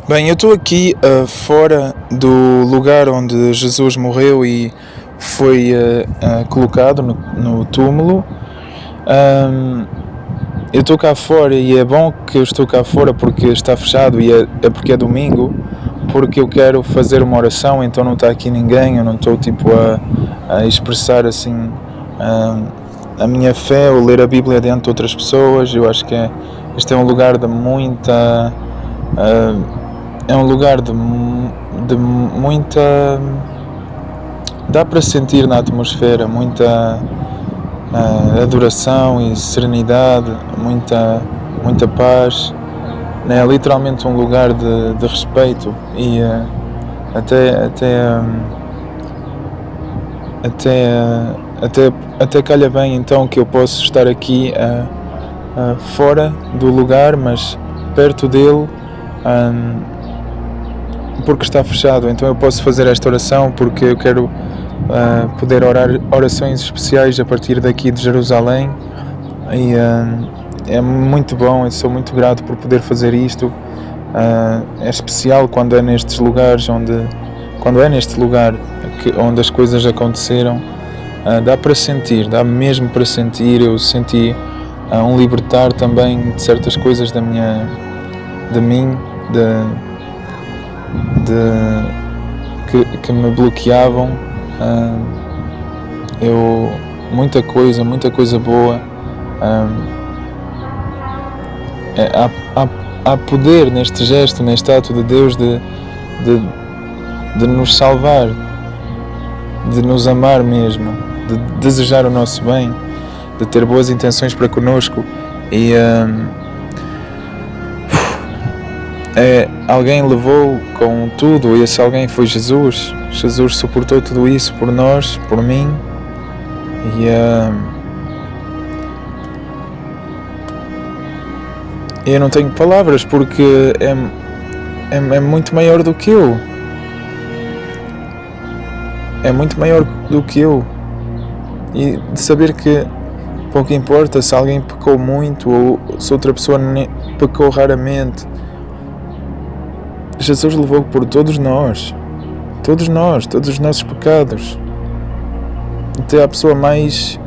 Bem, eu estou aqui fora do lugar onde Jesus morreu e foi colocado no túmulo. Ahm, eu estou cá fora e é bom que eu estou cá fora porque está fechado e é porque é domingo, porque eu quero fazer uma oração, então não está aqui ninguém, eu não estou tipo a expressar assim ahm, a minha fé ou ler a Bíblia diante de outras pessoas. Eu acho que este é um lugar de muita. É um lugar de muita. Dá para sentir na atmosfera muita adoração e serenidade, muita paz. É literalmente um lugar de respeito e até, até, até, até calha bem então que eu posso estar aqui fora do lugar, mas perto dele. Porque está fechado, então eu posso fazer esta oração porque eu quero poder orar orações especiais a partir daqui de Jerusalém e é muito bom, eu sou muito grato por poder fazer isto. É especial quando é nestes lugares quando é neste lugar onde as coisas aconteceram. Dá para sentir, dá mesmo para sentir. Eu senti um libertar também de certas coisas de mim, que me bloqueavam. Muita coisa boa. Há poder neste gesto, neste ato de Deus de nos salvar, de nos amar mesmo, de desejar o nosso bem, de ter boas intenções para connosco. E alguém levou com tudo, e esse alguém foi Jesus. Jesus suportou tudo isso por nós, por mim. E eu não tenho palavras porque é muito maior do que eu. É muito maior do que eu. E de saber que pouco importa se alguém pecou muito ou se outra pessoa pecou raramente. Jesus levou por todos nós, todos os nossos pecados. Até a pessoa mais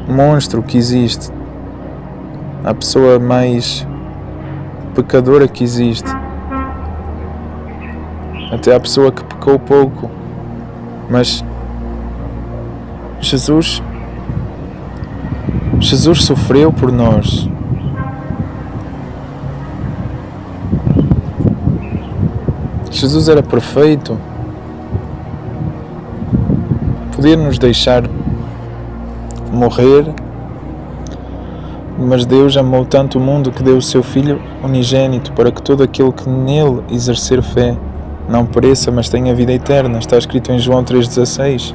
monstro que existe, a pessoa mais pecadora que existe, até a pessoa que pecou pouco. Mas Jesus sofreu por nós. Jesus era perfeito, podia nos deixar morrer, mas Deus amou tanto o mundo que deu o seu Filho unigênito para que todo aquele que nele exercer fé não pereça, mas tenha vida eterna. Está escrito em João 3,16.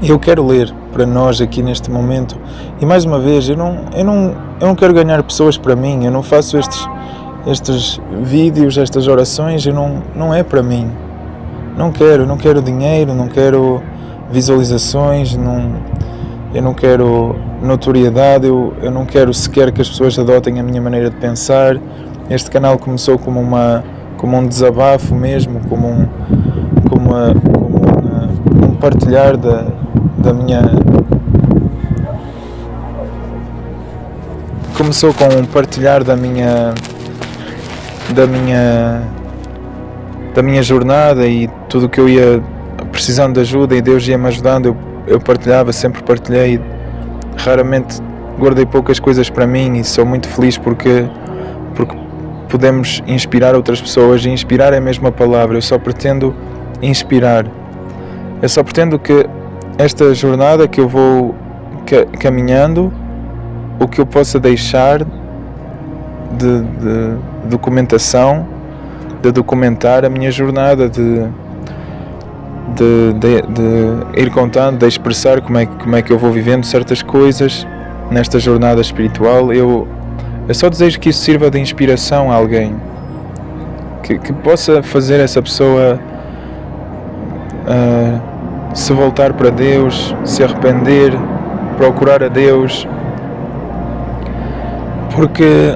Eu quero ler para nós aqui neste momento, e mais uma vez, eu não quero ganhar pessoas para mim, eu não faço estes vídeos, estas orações, não é para mim. Não quero dinheiro, não quero visualizações, eu não quero notoriedade, eu não quero sequer que as pessoas adotem a minha maneira de pensar. Este canal começou como um desabafo mesmo, como um partilhar da minha... Começou com um partilhar da minha jornada e tudo que eu ia precisando de ajuda e Deus ia-me ajudando, eu partilhava, sempre partilhei. Raramente guardei poucas coisas para mim e sou muito feliz porque podemos inspirar outras pessoas, e inspirar é a mesma palavra. Eu só pretendo inspirar. Eu só pretendo que esta jornada que eu vou caminhando, o que eu possa deixar de documentação, de documentar a minha jornada, de ir contando, de expressar como é que eu vou vivendo certas coisas nesta jornada espiritual. Eu só desejo que isso sirva de inspiração a alguém, que possa fazer essa pessoa se voltar para Deus, se arrepender, procurar a Deus, porque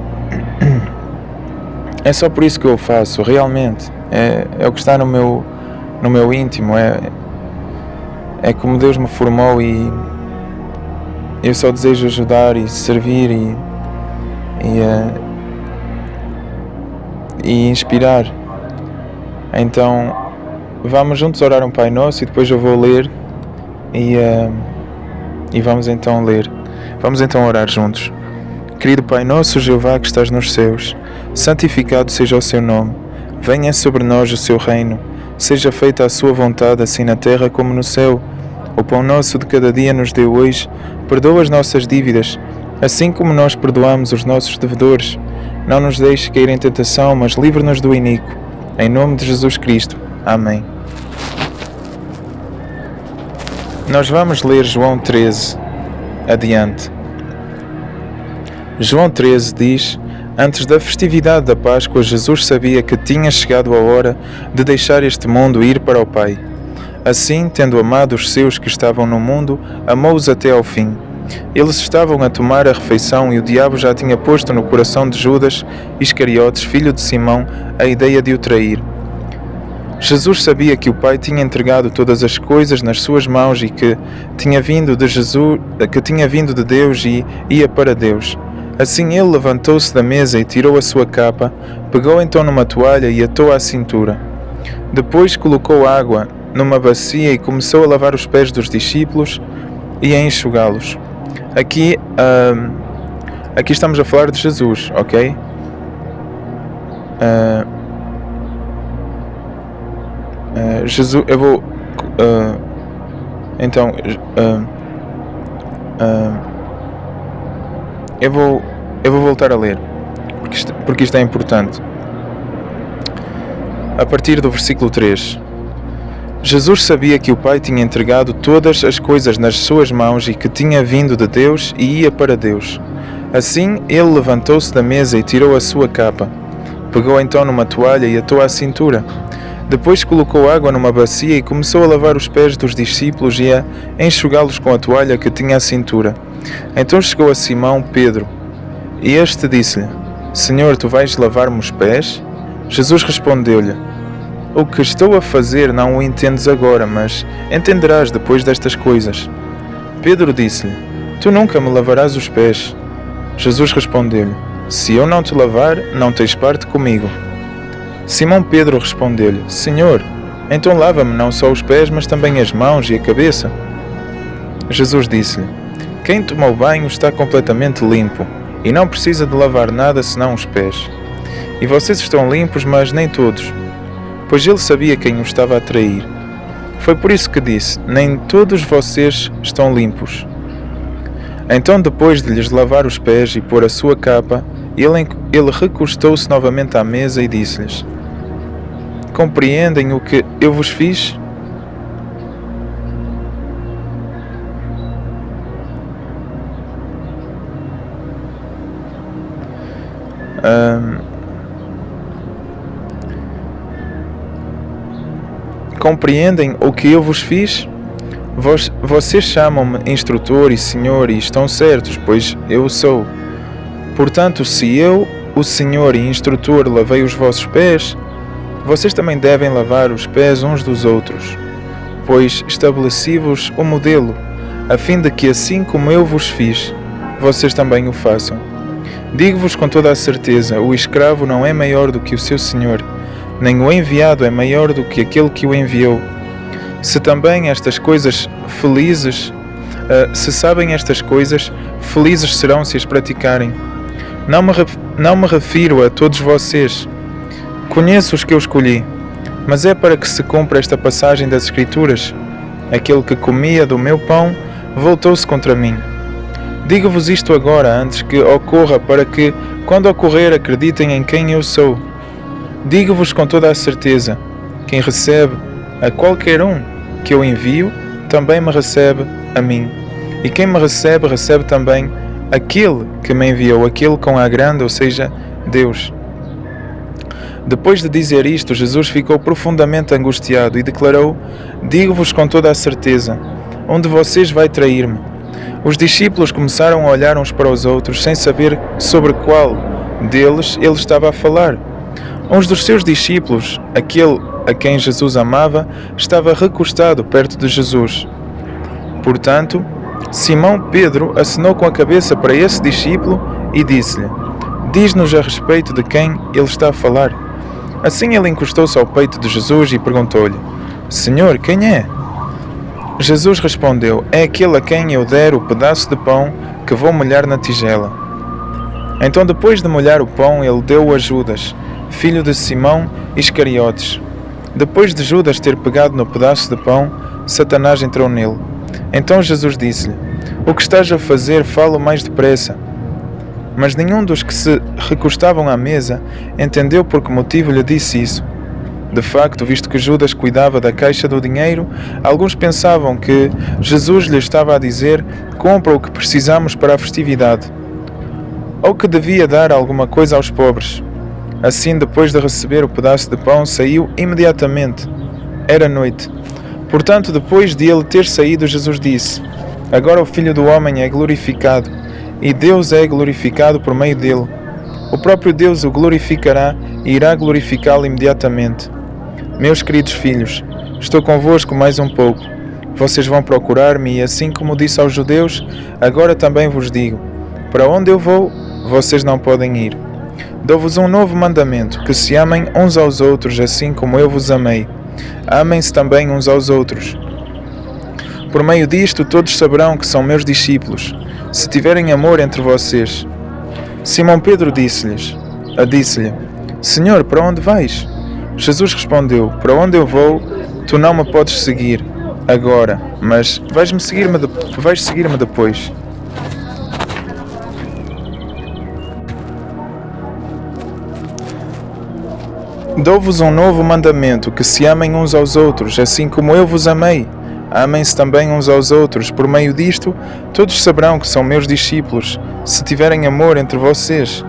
É só por isso que eu o faço, realmente. É o que está no meu íntimo. É como Deus me formou e eu só desejo ajudar e servir e inspirar. Então vamos juntos orar um Pai Nosso e depois eu vou ler e vamos então ler. Vamos então orar juntos. Querido Pai Nosso, Jeová que estás nos céus, santificado seja o seu nome. Venha sobre nós o seu reino. Seja feita a sua vontade, assim na terra como no céu. O pão nosso de cada dia nos dê hoje. Perdoa as nossas dívidas, assim como nós perdoamos os nossos devedores. Não nos deixe cair em tentação, mas livre-nos do iníquo. Em nome de Jesus Cristo. Amém. Nós vamos ler João 13. Adiante. João 13 diz: antes da festividade da Páscoa, Jesus sabia que tinha chegado a hora de deixar este mundo e ir para o Pai. Assim, tendo amado os seus que estavam no mundo, amou-os até ao fim. Eles estavam a tomar a refeição e o diabo já tinha posto no coração de Judas Iscariotes, filho de Simão, a ideia de o trair. Jesus sabia que o Pai tinha entregado todas as coisas nas suas mãos e que tinha vindo de Deus e ia para Deus. Assim ele levantou-se da mesa e tirou a sua capa, pegou então numa toalha e atou-a à cintura. Depois colocou água numa bacia e começou a lavar os pés dos discípulos e a enxugá-los. Aqui estamos a falar de Jesus, ok? Jesus, eu vou eu vou voltar a ler porque isto é importante. A partir do versículo 3. Jesus sabia que o Pai tinha entregado todas as coisas nas suas mãos e que tinha vindo de Deus e ia para Deus. Assim ele levantou-se da mesa e tirou a sua capa. Pegou então numa toalha e atou à cintura. Depois colocou água numa bacia e começou a lavar os pés dos discípulos e a enxugá-los com a toalha que tinha à cintura. Então chegou a Simão Pedro, e este disse-lhe: Senhor, tu vais lavar-me os pés? Jesus respondeu-lhe: O que estou a fazer não o entendes agora, mas entenderás depois destas coisas. Pedro disse-lhe: Tu nunca me lavarás os pés. Jesus respondeu-lhe: Se eu não te lavar, não tens parte comigo. Simão Pedro respondeu-lhe: Senhor, então lava-me não só os pés, mas também as mãos e a cabeça. Jesus disse-lhe: Quem tomou banho está completamente limpo, e não precisa de lavar nada senão os pés. E vocês estão limpos, mas nem todos, pois ele sabia quem o estava a trair. Foi por isso que disse: Nem todos vocês estão limpos. Então, depois de lhes lavar os pés e pôr a sua capa, ele recostou-se novamente à mesa e disse-lhes: Compreendem o que eu vos fiz? Compreendem o que eu vos fiz? Vocês chamam-me instrutor e senhor e estão certos, pois eu sou. Portanto, se eu, o senhor e instrutor, lavei os vossos pés, vocês também devem lavar os pés uns dos outros, pois estabeleci-vos o modelo, a fim de que assim como eu vos fiz, vocês também o façam. Digo-vos com toda a certeza, o escravo não é maior do que o seu senhor, nem o enviado é maior do que aquele que o enviou. Se também estas coisas se sabem estas coisas, felizes serão se as praticarem. Não me refiro a todos vocês. Conheço os que eu escolhi, mas é para que se cumpra esta passagem das Escrituras. Aquele que comia do meu pão voltou-se contra mim. Digo-vos isto agora, antes que ocorra, para que, quando ocorrer, acreditem em quem eu sou. Digo-vos com toda a certeza, quem recebe a qualquer um que eu envio, também me recebe a mim. E quem me recebe, recebe também aquele que me enviou, aquele com a grande, ou seja, Deus. Depois de dizer isto, Jesus ficou profundamente angustiado e declarou: Digo-vos com toda a certeza, um de vocês vai trair-me. Os discípulos começaram a olhar uns para os outros, sem saber sobre qual deles ele estava a falar. Um dos seus discípulos, aquele a quem Jesus amava, estava recostado perto de Jesus. Portanto, Simão Pedro acenou com a cabeça para esse discípulo e disse-lhe: Diz-nos a respeito de quem ele está a falar. Assim ele encostou-se ao peito de Jesus e perguntou-lhe: Senhor, quem é? Jesus respondeu: É aquele a quem eu der o pedaço de pão que vou molhar na tigela. Então, depois de molhar o pão, ele deu-o a Judas, filho de Simão Iscariotes. Depois de Judas ter pegado no pedaço de pão, Satanás entrou nele. Então Jesus disse-lhe: O que estás a fazer, fala mais depressa. Mas nenhum dos que se recostavam à mesa entendeu por que motivo lhe disse isso. De facto, visto que Judas cuidava da caixa do dinheiro, alguns pensavam que Jesus lhe estava a dizer: Compra o que precisamos para a festividade, ou que devia dar alguma coisa aos pobres. Assim, depois de receber o pedaço de pão, saiu imediatamente. Era noite. Portanto, depois de ele ter saído, Jesus disse: Agora o Filho do Homem é glorificado, e Deus é glorificado por meio dele. O próprio Deus o glorificará e irá glorificá-lo imediatamente. Meus queridos filhos, estou convosco mais um pouco. Vocês vão procurar-me e, assim como disse aos judeus, agora também vos digo: para onde eu vou, vocês não podem ir. Dou-vos um novo mandamento, que se amem uns aos outros, assim como eu vos amei. Amem-se também uns aos outros. Por meio disto, todos saberão que são meus discípulos, se tiverem amor entre vocês. Simão Pedro disse-lhe: Senhor, para onde vais? Jesus respondeu: Para onde eu vou, tu não me podes seguir agora, mas vais seguir-me depois. Dou-vos um novo mandamento, que se amem uns aos outros, assim como eu vos amei. Amem-se também uns aos outros. Por meio disto, todos saberão que são meus discípulos, se tiverem amor entre vocês.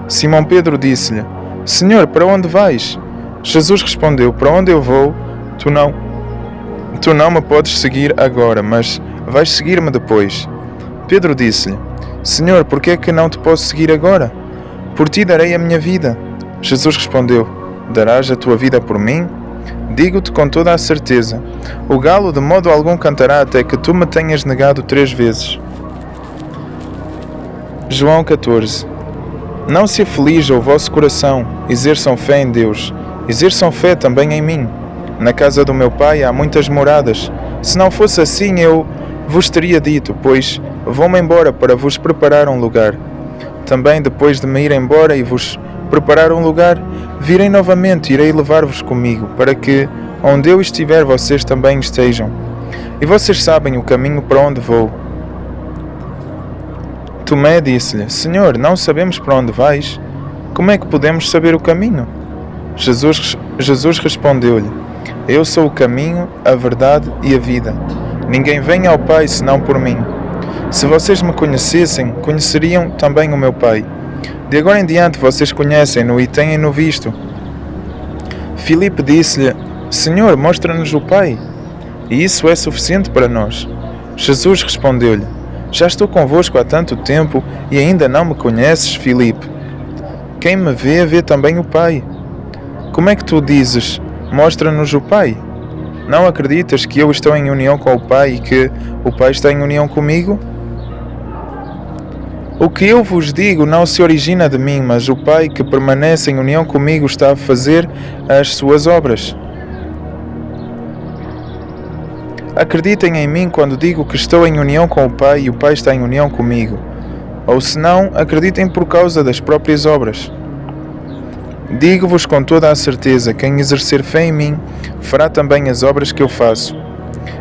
Simão Pedro disse-lhe: Senhor, para onde vais? Jesus respondeu: Para onde eu vou, tu não me podes seguir agora, mas vais seguir-me depois. Pedro disse-lhe: Senhor, por que é que não te posso seguir agora? Por ti darei a minha vida. Jesus respondeu: Darás a tua vida por mim? Digo-te com toda a certeza: o galo de modo algum cantará até que tu me tenhas negado 3 vezes. João 14. Não se aflija o vosso coração, exerçam fé em Deus, exerçam fé também em mim. Na casa do meu pai há muitas moradas. Se não fosse assim, eu vos teria dito, pois vou-me embora para vos preparar um lugar. Também depois de me ir embora e vos preparar um lugar, virei novamente e irei levar-vos comigo, para que, onde eu estiver, vocês também estejam. E vocês sabem o caminho para onde vou. Tomé disse-lhe: Senhor, não sabemos para onde vais. Como é que podemos saber o caminho? Jesus respondeu-lhe: Eu sou o caminho, a verdade e a vida. Ninguém vem ao Pai senão por mim. Se vocês me conhecessem, conheceriam também o meu Pai. De agora em diante vocês conhecem-no e têm-no visto. Filipe disse-lhe: Senhor, mostra-nos o Pai, e isso é suficiente para nós. Jesus respondeu-lhe: Já estou convosco há tanto tempo e ainda não me conheces, Filipe? Quem me vê, vê também o Pai. Como é que tu dizes: Mostra-nos o Pai? Não acreditas que eu estou em união com o Pai e que o Pai está em união comigo? O que eu vos digo não se origina de mim, mas o Pai que permanece em união comigo está a fazer as suas obras. Acreditem em mim quando digo que estou em união com o Pai e o Pai está em união comigo. Ou se não, acreditem por causa das próprias obras. Digo-vos com toda a certeza: quem exercer fé em mim, fará também as obras que eu faço.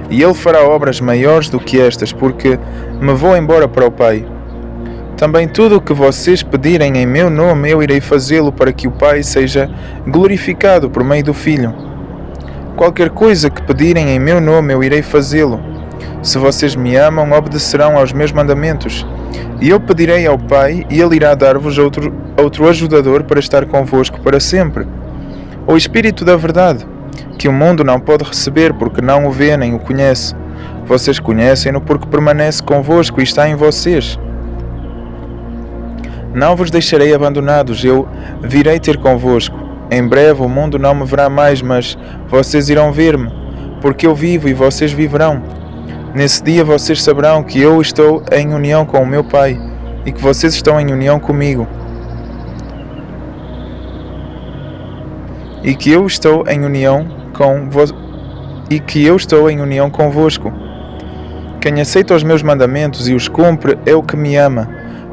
E ele fará obras maiores do que estas, porque me vou embora para o Pai. Também tudo o que vocês pedirem em meu nome, eu irei fazê-lo, para que o Pai seja glorificado por meio do Filho. Qualquer coisa que pedirem em meu nome, eu irei fazê-lo. Se vocês me amam, obedecerão aos meus mandamentos. E eu pedirei ao Pai, e Ele irá dar-vos outro ajudador para estar convosco para sempre. O Espírito da Verdade, que o mundo não pode receber, porque não o vê nem o conhece. Vocês conhecem-no porque permanece convosco e está em vocês. Não vos deixarei abandonados, eu virei ter convosco. Em breve o mundo não me verá mais, mas vocês irão ver-me, porque eu vivo e vocês viverão. Nesse dia vocês saberão que eu estou em união com o meu Pai e que vocês estão em união comigo. E que eu estou em união convosco. Quem aceita os meus mandamentos e os cumpre é o que me ama.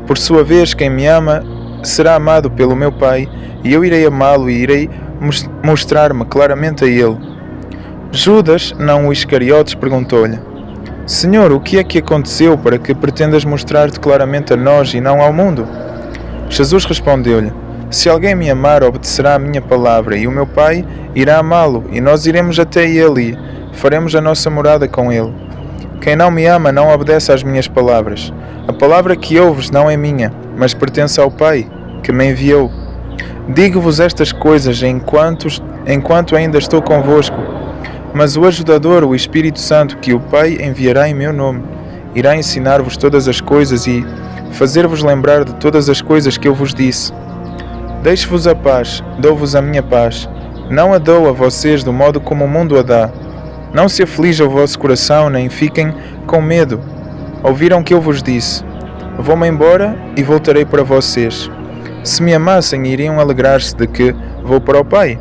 Por sua vez, quem me ama será amado pelo meu Pai, e eu irei amá-lo e irei mostrar-me claramente a ele. Judas, não o Iscariotes, perguntou-lhe: Senhor, o que é que aconteceu para que pretendas mostrar-te claramente a nós e não ao mundo? Jesus respondeu-lhe: Se alguém me amar, obedecerá a minha palavra, e o meu Pai irá amá-lo, e nós iremos até ele e faremos a nossa morada com ele. Quem não me ama não obedece às minhas palavras. A palavra que ouves não é minha, mas pertence ao Pai, que me enviou. Digo-vos estas coisas enquanto ainda estou convosco. Mas o ajudador, o Espírito Santo, que o Pai enviará em meu nome, irá ensinar-vos todas as coisas e fazer-vos lembrar de todas as coisas que eu vos disse. Deixo-vos a paz, dou-vos a minha paz. Não a dou a vocês do modo como o mundo a dá. Não se aflija o vosso coração, nem fiquem com medo. Ouviram o que eu vos disse. Vou-me embora e voltarei para vocês. Se me amassem, iriam alegrar-se de que vou para o Pai,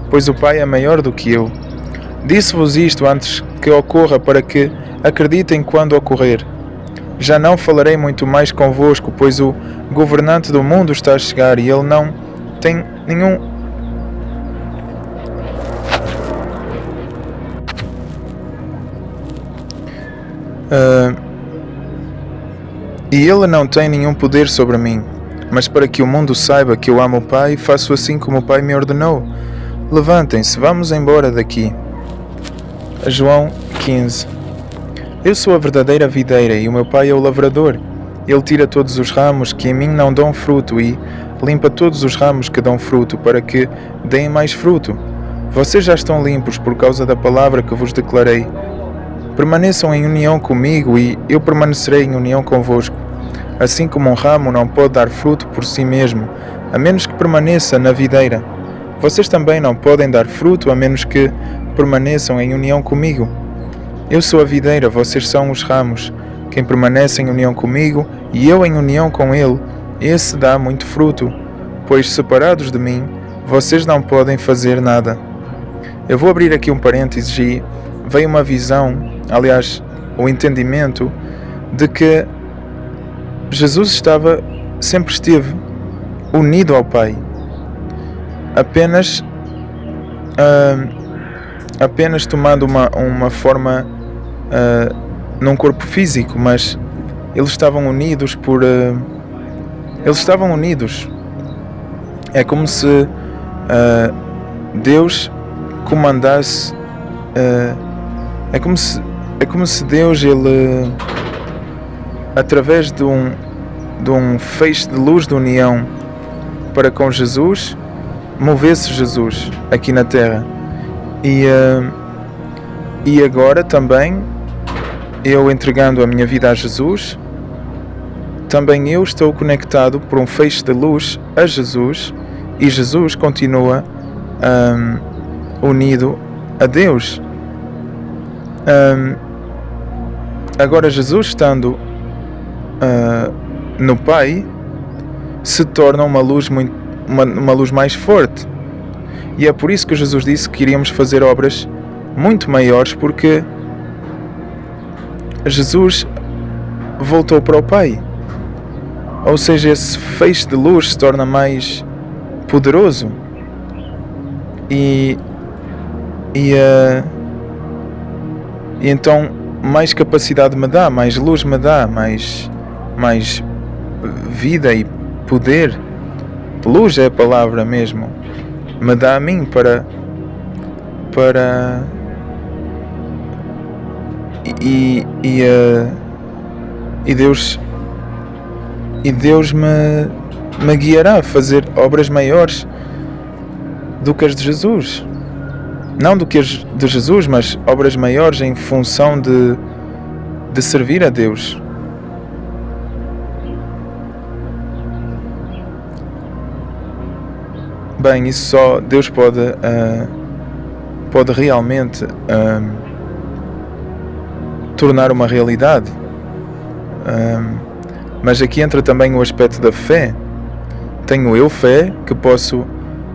pois o Pai é maior do que eu. Disse-vos isto antes que ocorra, para que acreditem quando ocorrer. Já não falarei muito mais convosco, pois o governante do mundo está a chegar e ele não tem nenhum poder sobre mim. Mas para que o mundo saiba que eu amo o Pai, faço assim como o Pai me ordenou. Levantem-se, vamos embora daqui. João 15. Eu sou a verdadeira videira e o meu Pai é o lavrador. Ele tira todos os ramos que em mim não dão fruto e limpa todos os ramos que dão fruto, para que deem mais fruto. Vocês já estão limpos por causa da palavra que vos declarei. Permaneçam em união comigo e eu permanecerei em união convosco. Assim como um ramo não pode dar fruto por si mesmo, a menos que permaneça na videira, vocês também não podem dar fruto a menos que permaneçam em união comigo. Eu sou a videira, vocês são os ramos. Quem permanece em união comigo e eu em união com ele, esse dá muito fruto, pois separados de mim, vocês não podem fazer nada. Eu vou abrir aqui um parênteses e veio uma visão, aliás, o entendimento de que Jesus sempre esteve unido ao Pai, apenas tomando uma forma num corpo físico, mas eles estavam unidos É como se Deus comandasse, é como se Deus, ele, através de um feixe de luz de união para com Jesus, movesse Jesus aqui na Terra. E agora também, eu entregando a minha vida a Jesus, também eu estou conectado por um feixe de luz a Jesus, e Jesus continua unido a Deus. Agora, Jesus estando no Pai, se torna uma luz mais forte. E é por isso que Jesus disse que iríamos fazer obras muito maiores, porque Jesus voltou para o Pai. Ou seja, esse feixe de luz se torna mais poderoso. E então mais capacidade me dá, mais luz me dá, mais vida e poder. Luz é a palavra mesmo. Me dá a mim para Deus me guiará a fazer obras maiores do que as de Jesus. Não do que as de Jesus, mas obras maiores em função de servir a Deus. bem, isso só Deus pode realmente tornar uma realidade. Mas aqui entra também o aspecto da fé. Tenho eu fé que posso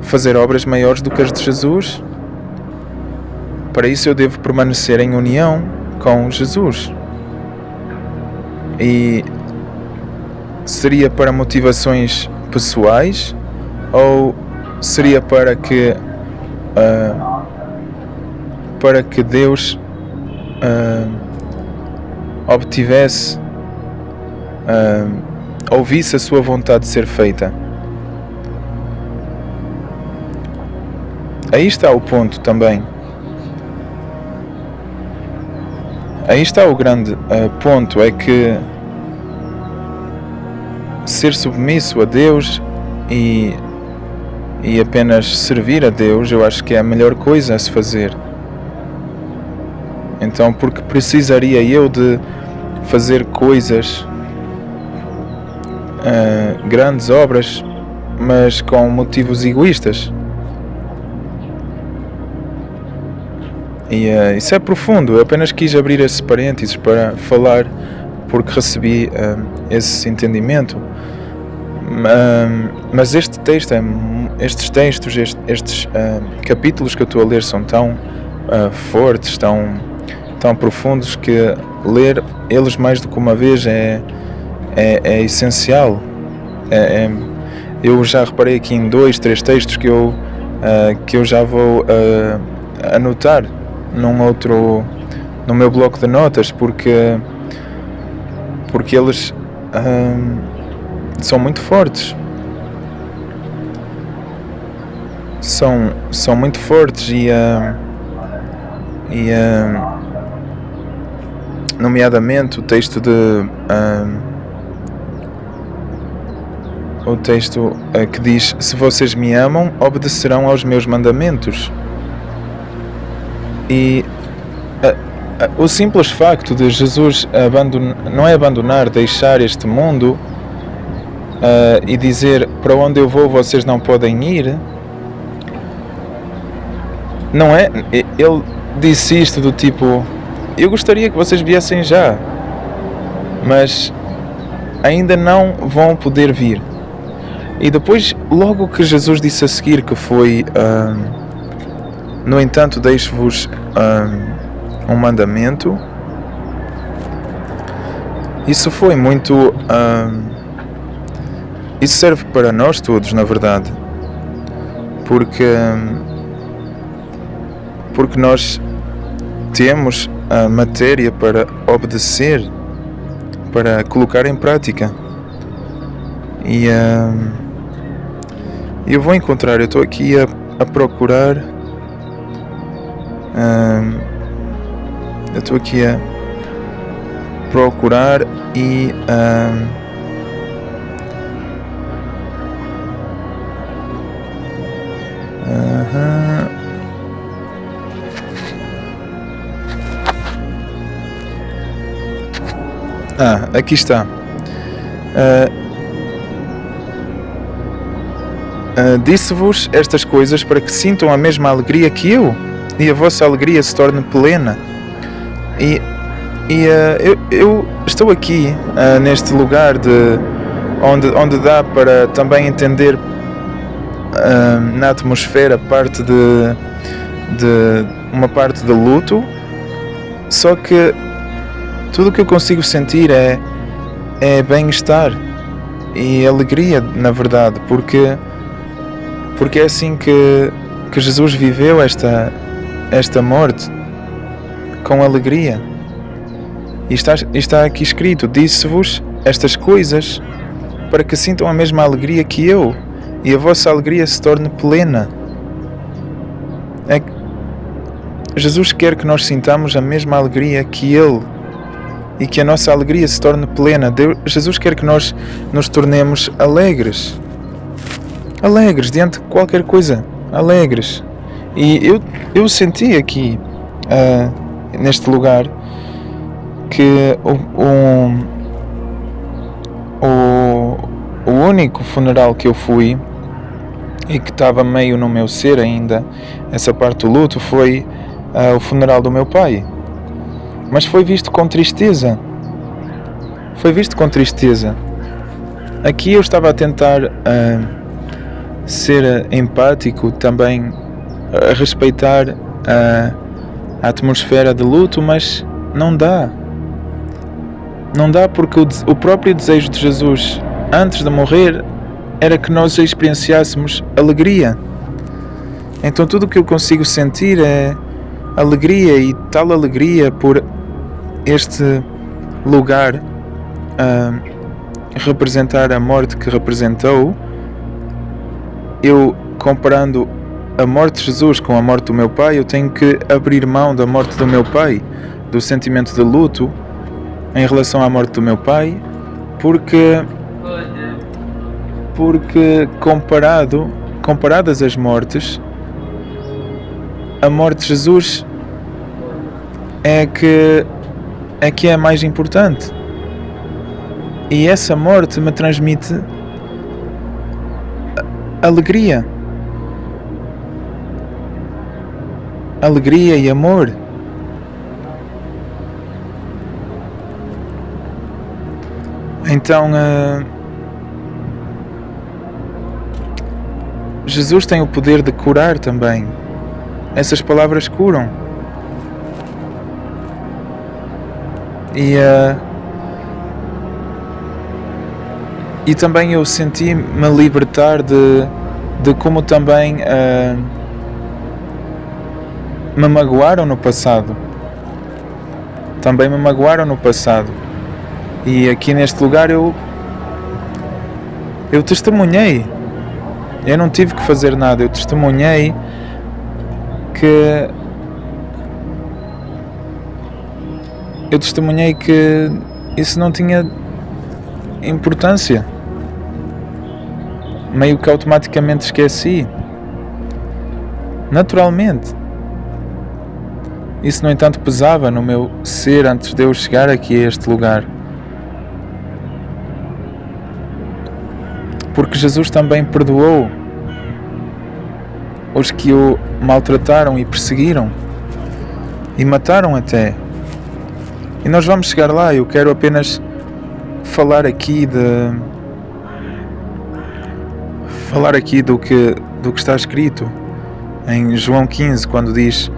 fazer obras maiores do que as de Jesus? Para isso eu devo permanecer em união com Jesus. E seria para motivações pessoais ou seria para que Deus obtivesse, ouvisse a sua vontade de ser feita? Aí está o ponto também. Aí está o grande ponto, é que ser submisso a Deus e apenas servir a Deus, eu acho que é a melhor coisa a se fazer. Então, porque precisaria eu de fazer coisas, grandes obras, mas com motivos egoístas? E isso é profundo. Eu apenas quis abrir esses parênteses para falar, porque recebi esse entendendimento. Mas este texto, estes textos, estes capítulos que eu estou a ler são tão fortes, tão profundos, que ler eles mais do que uma vez é essencial. Eu já reparei aqui em 2, 3 textos que eu já vou anotar no meu bloco de notas, porque eles são muito fortes. São muito fortes e nomeadamente o texto que diz: se vocês me amam, obedecerão aos meus mandamentos. E o simples facto de Jesus não é abandonar, deixar este mundo e dizer: para onde eu vou vocês não podem ir, não é? Ele disse isto do tipo: eu gostaria que vocês viessem já, mas ainda não vão poder vir. E depois, logo que Jesus disse a seguir, que foi no entanto deixo-vos um mandamento, isso foi muito isso serve para nós todos, na verdade, porque nós temos a matéria para obedecer, para colocar em prática. E eu vou encontrar, eu estou aqui a procurar, eu estou aqui a procurar e aqui está. Disse-vos estas coisas para que sintam a mesma alegria que eu, e a vossa alegria se torne plena. Eu estou aqui neste lugar onde dá para também entender na atmosfera parte de uma parte de luto, só que tudo o que eu consigo sentir é bem-estar e alegria, na verdade, porque é assim que Jesus viveu esta morte, com alegria. E está aqui escrito: disse-vos estas coisas para que sintam a mesma alegria que eu, e a vossa alegria se torne plena. Jesus quer que nós sintamos a mesma alegria que Ele, e que a nossa alegria se torne plena. Jesus quer que nós nos tornemos alegres diante de qualquer coisa, alegres. E eu senti aqui neste lugar que o único funeral que eu fui e que estava meio no meu ser ainda, essa parte do luto, foi o funeral do meu pai. Mas foi visto com tristeza. Foi visto com tristeza. Aqui eu estava a tentar ser empático, também a respeitar a atmosfera de luto, mas não dá. Não dá, porque o próprio desejo de Jesus antes de morrer era que nós experienciássemos alegria. Então tudo o que eu consigo sentir é alegria, e tal alegria por este lugar representar a morte que representou. Eu, comparando a morte de Jesus com a morte do meu pai, eu tenho que abrir mão da morte do meu pai, do sentimento de luto em relação à morte do meu pai, porque comparadas as mortes, a morte de Jesus é que é mais importante. E essa morte me transmite alegria. Alegria e amor. Então, Jesus tem o poder de curar também. Essas palavras curam. E também eu senti-me libertar de como também me magoaram no passado. Também me magoaram no passado. E aqui neste lugar eu testemunhei. Eu não tive que fazer nada. Eu testemunhei que isso não tinha importância. Meio que automaticamente esqueci. Naturalmente. Isso, no entanto, pesava no meu ser antes de eu chegar aqui a este lugar. Porque Jesus também perdoou os que o maltrataram e perseguiram e mataram até. E nós vamos chegar lá. Eu quero apenas falar aqui do que está escrito em João 15, quando diz: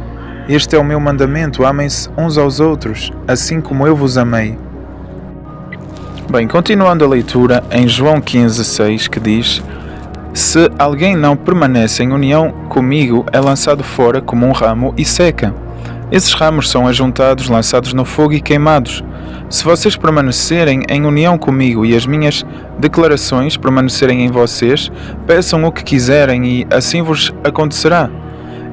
"Este é o meu mandamento, amem-se uns aos outros, assim como eu vos amei." Bem, continuando a leitura, em João 15:6, que diz: "Se alguém não permanece em união comigo, é lançado fora como um ramo e seca. Esses ramos são ajuntados, lançados no fogo e queimados. Se vocês permanecerem em união comigo e as minhas declarações permanecerem em vocês, peçam o que quiserem e assim vos acontecerá.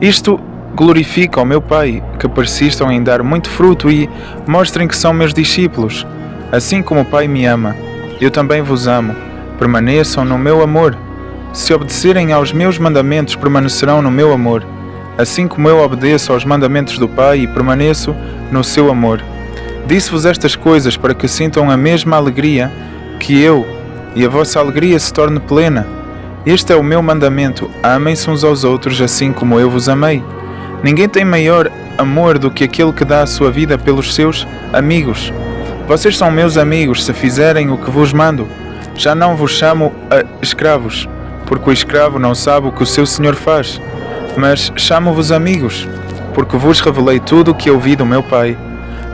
Isto glorifica ao meu Pai, que persistam em dar muito fruto e mostrem que são meus discípulos. Assim como o Pai me ama, eu também vos amo. Permaneçam no meu amor. Se obedecerem aos meus mandamentos, permanecerão no meu amor. Assim como eu obedeço aos mandamentos do Pai e permaneço no seu amor. Disse-vos estas coisas para que sintam a mesma alegria que eu, e a vossa alegria se torne plena. Este é o meu mandamento: amem-se uns aos outros assim como eu vos amei. Ninguém tem maior amor do que aquele que dá a sua vida pelos seus amigos. Vocês são meus amigos se fizerem o que vos mando. Já não vos chamo escravos, porque o escravo não sabe o que o seu senhor faz. Mas chamo-vos amigos, porque vos revelei tudo o que ouvi do meu Pai.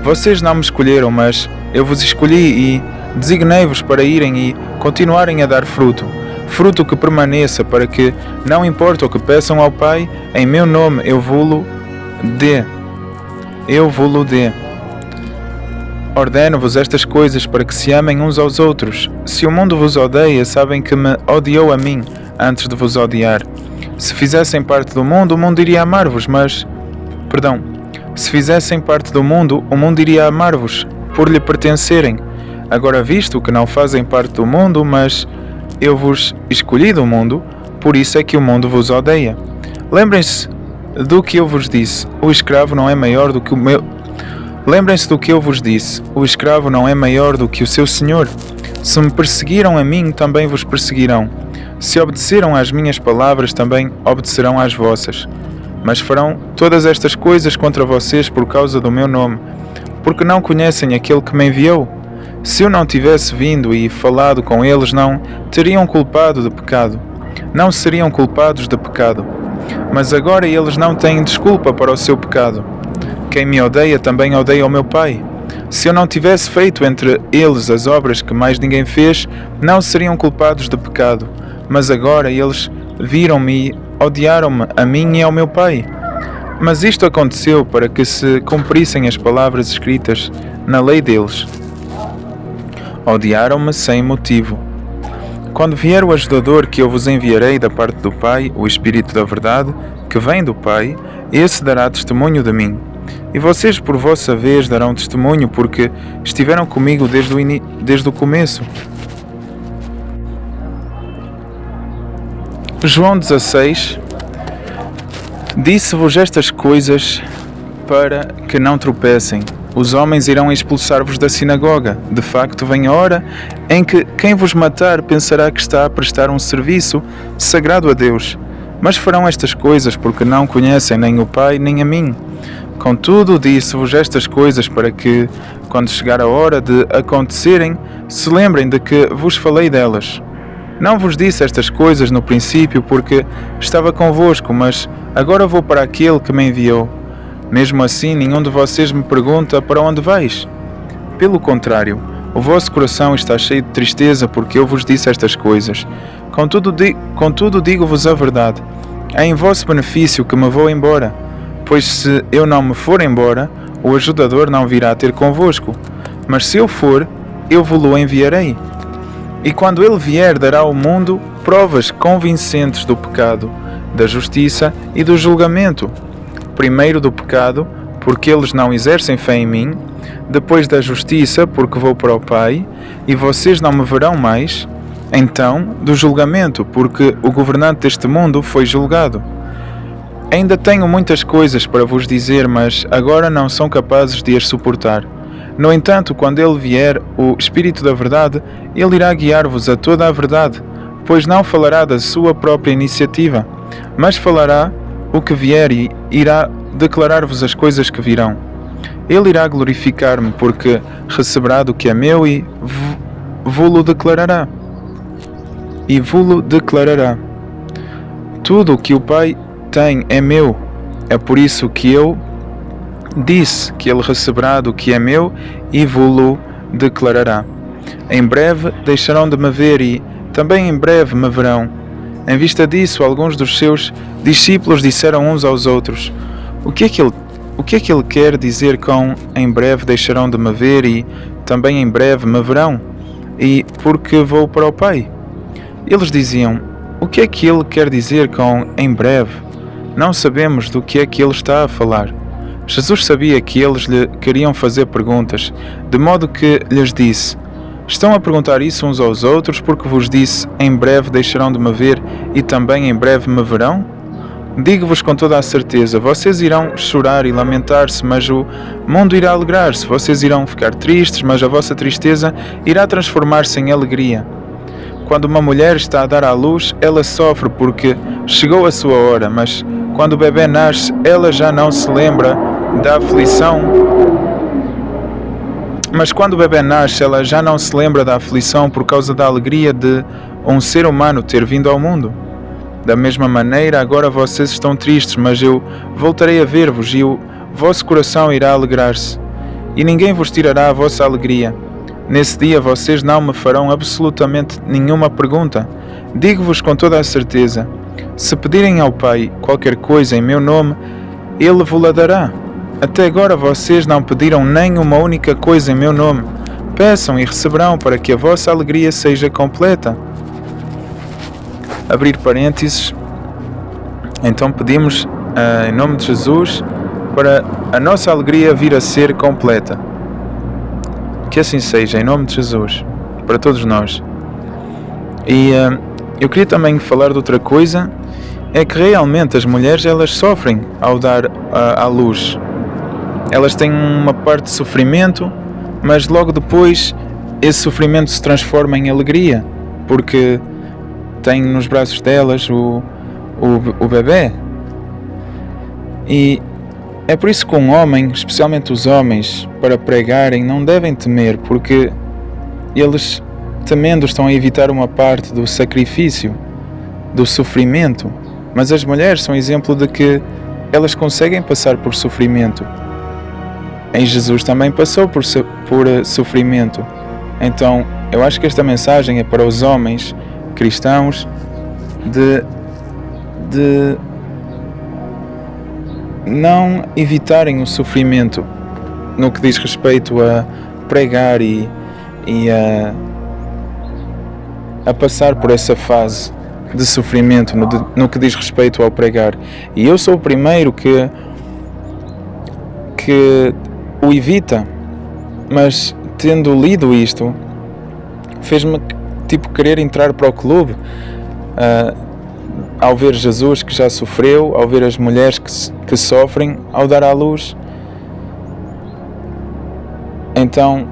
Vocês não me escolheram, mas eu vos escolhi e designei-vos para irem e continuarem a dar fruto. Fruto que permaneça, para que, não importa o que peçam ao Pai, em meu nome eu vô-lo dê. Ordeno-vos estas coisas para que se amem uns aos outros. Se o mundo vos odeia, sabem que me odiou a mim, antes de vos odiar. Se fizessem parte do mundo, o mundo iria amar-vos, Se fizessem parte do mundo, o mundo iria amar-vos, por lhe pertencerem. Agora, visto que não fazem parte do mundo, mas eu vos escolhi do mundo, por isso é que o mundo vos odeia. Lembrem-se do que eu vos disse: o escravo não é maior do que o meu... Lembrem-se do que eu vos disse: o escravo não é maior do que o seu senhor. Se me perseguiram a mim, também vos perseguirão. Se obedeceram às minhas palavras, também obedecerão às vossas. Mas farão todas estas coisas contra vocês por causa do meu nome, porque não conhecem aquele que me enviou. Se eu não tivesse vindo e falado com eles, não teriam culpado de pecado. Não seriam culpados de pecado. Mas agora eles não têm desculpa para o seu pecado. Quem me odeia também odeia o meu Pai. Se eu não tivesse feito entre eles as obras que mais ninguém fez, não seriam culpados de pecado. Mas agora eles viram-me e odiaram-me a mim e ao meu Pai. Mas isto aconteceu para que se cumprissem as palavras escritas na lei deles. Odiaram-me sem motivo. Quando vier o ajudador que eu vos enviarei da parte do Pai, o Espírito da Verdade, que vem do Pai, esse dará testemunho de mim. E vocês por vossa vez darão testemunho, porque estiveram comigo desde o começo. João 16. Disse-vos estas coisas para que não tropecem. Os homens irão expulsar-vos da sinagoga. De facto, vem a hora em que quem vos matar pensará que está a prestar um serviço sagrado a Deus. Mas farão estas coisas porque não conhecem nem o Pai nem a mim. Contudo, disse-vos estas coisas para que, quando chegar a hora de acontecerem, se lembrem de que vos falei delas. Não vos disse estas coisas no princípio porque estava convosco, mas agora vou para aquele que me enviou. Mesmo assim, nenhum de vocês me pergunta para onde vais. Pelo contrário, o vosso coração está cheio de tristeza porque eu vos disse estas coisas. Contudo digo-vos a verdade. É em vosso benefício que me vou embora. Pois se eu não me for embora, o ajudador não virá ter convosco. Mas se eu for, eu vos-lo enviarei. E quando ele vier, dará ao mundo provas convincentes do pecado, da justiça e do julgamento. Primeiro do pecado, porque eles não exercem fé em mim. Depois da justiça, porque vou para o Pai, e vocês não me verão mais. Então, do julgamento, porque o governante deste mundo foi julgado. Ainda tenho muitas coisas para vos dizer, mas agora não são capazes de as suportar. No entanto, quando ele vier, o Espírito da Verdade, ele irá guiar-vos a toda a verdade, pois não falará da sua própria iniciativa, mas falará o que vier e irá declarar-vos as coisas que virão. Ele irá glorificar-me, porque receberá do que é meu e vô-lo declarará. Tudo o que o Pai tem é meu. É por isso que eu disse que ele receberá do que é meu e vô-lo declarará. Em breve deixarão de me ver e também em breve me verão. Em vista disso, alguns dos seus discípulos disseram uns aos outros: O que é que ele quer dizer com em breve deixarão de me ver e também em breve me verão? E porque vou para o Pai? Eles diziam: O que é que ele quer dizer com em breve? Não sabemos do que é que ele está a falar. Jesus sabia que eles lhe queriam fazer perguntas, de modo que lhes disse: Estão a perguntar isso uns aos outros porque vos disse, em breve deixarão de me ver e também em breve me verão? Digo-vos com toda a certeza, vocês irão chorar e lamentar-se, mas o mundo irá alegrar-se. Vocês irão ficar tristes, mas a vossa tristeza irá transformar-se em alegria. Quando uma mulher está a dar à luz, ela sofre porque chegou a sua hora, mas quando o bebê nasce, ela já não se lembra da aflição. Mas quando o bebê nasce, ela já não se lembra da aflição por causa da alegria de um ser humano ter vindo ao mundo. Da mesma maneira, agora vocês estão tristes, mas eu voltarei a ver-vos e o vosso coração irá alegrar-se. E ninguém vos tirará a vossa alegria. Nesse dia vocês não me farão absolutamente nenhuma pergunta. Digo-vos com toda a certeza, se pedirem ao Pai qualquer coisa em meu nome, Ele vos-la dará. Até agora vocês não pediram nem uma única coisa em meu nome. Peçam e receberão para que a vossa alegria seja completa. Abrir parênteses. Então pedimos, em nome de Jesus, para a nossa alegria vir a ser completa. Que assim seja, em nome de Jesus, para todos nós. E eu queria também falar de outra coisa, é que realmente as mulheres elas sofrem ao dar à luz. Elas têm uma parte de sofrimento, mas logo depois esse sofrimento se transforma em alegria, porque têm nos braços delas o bebê. E é por isso que um homem, especialmente os homens, para pregarem, não devem temer, porque eles, temendo, estão a evitar uma parte do sacrifício, do sofrimento. Mas as mulheres são exemplo de que elas conseguem passar por sofrimento. Em Jesus também passou por sofrimento. Então, eu acho que esta mensagem é para os homens cristãos de não evitarem o sofrimento no que diz respeito a pregar e a passar por essa fase de sofrimento no que diz respeito ao pregar. E eu sou o primeiro que o evita, mas tendo lido isto, fez-me querer entrar para o clube, ao ver Jesus que já sofreu, ao ver as mulheres que sofrem ao dar à luz. Então,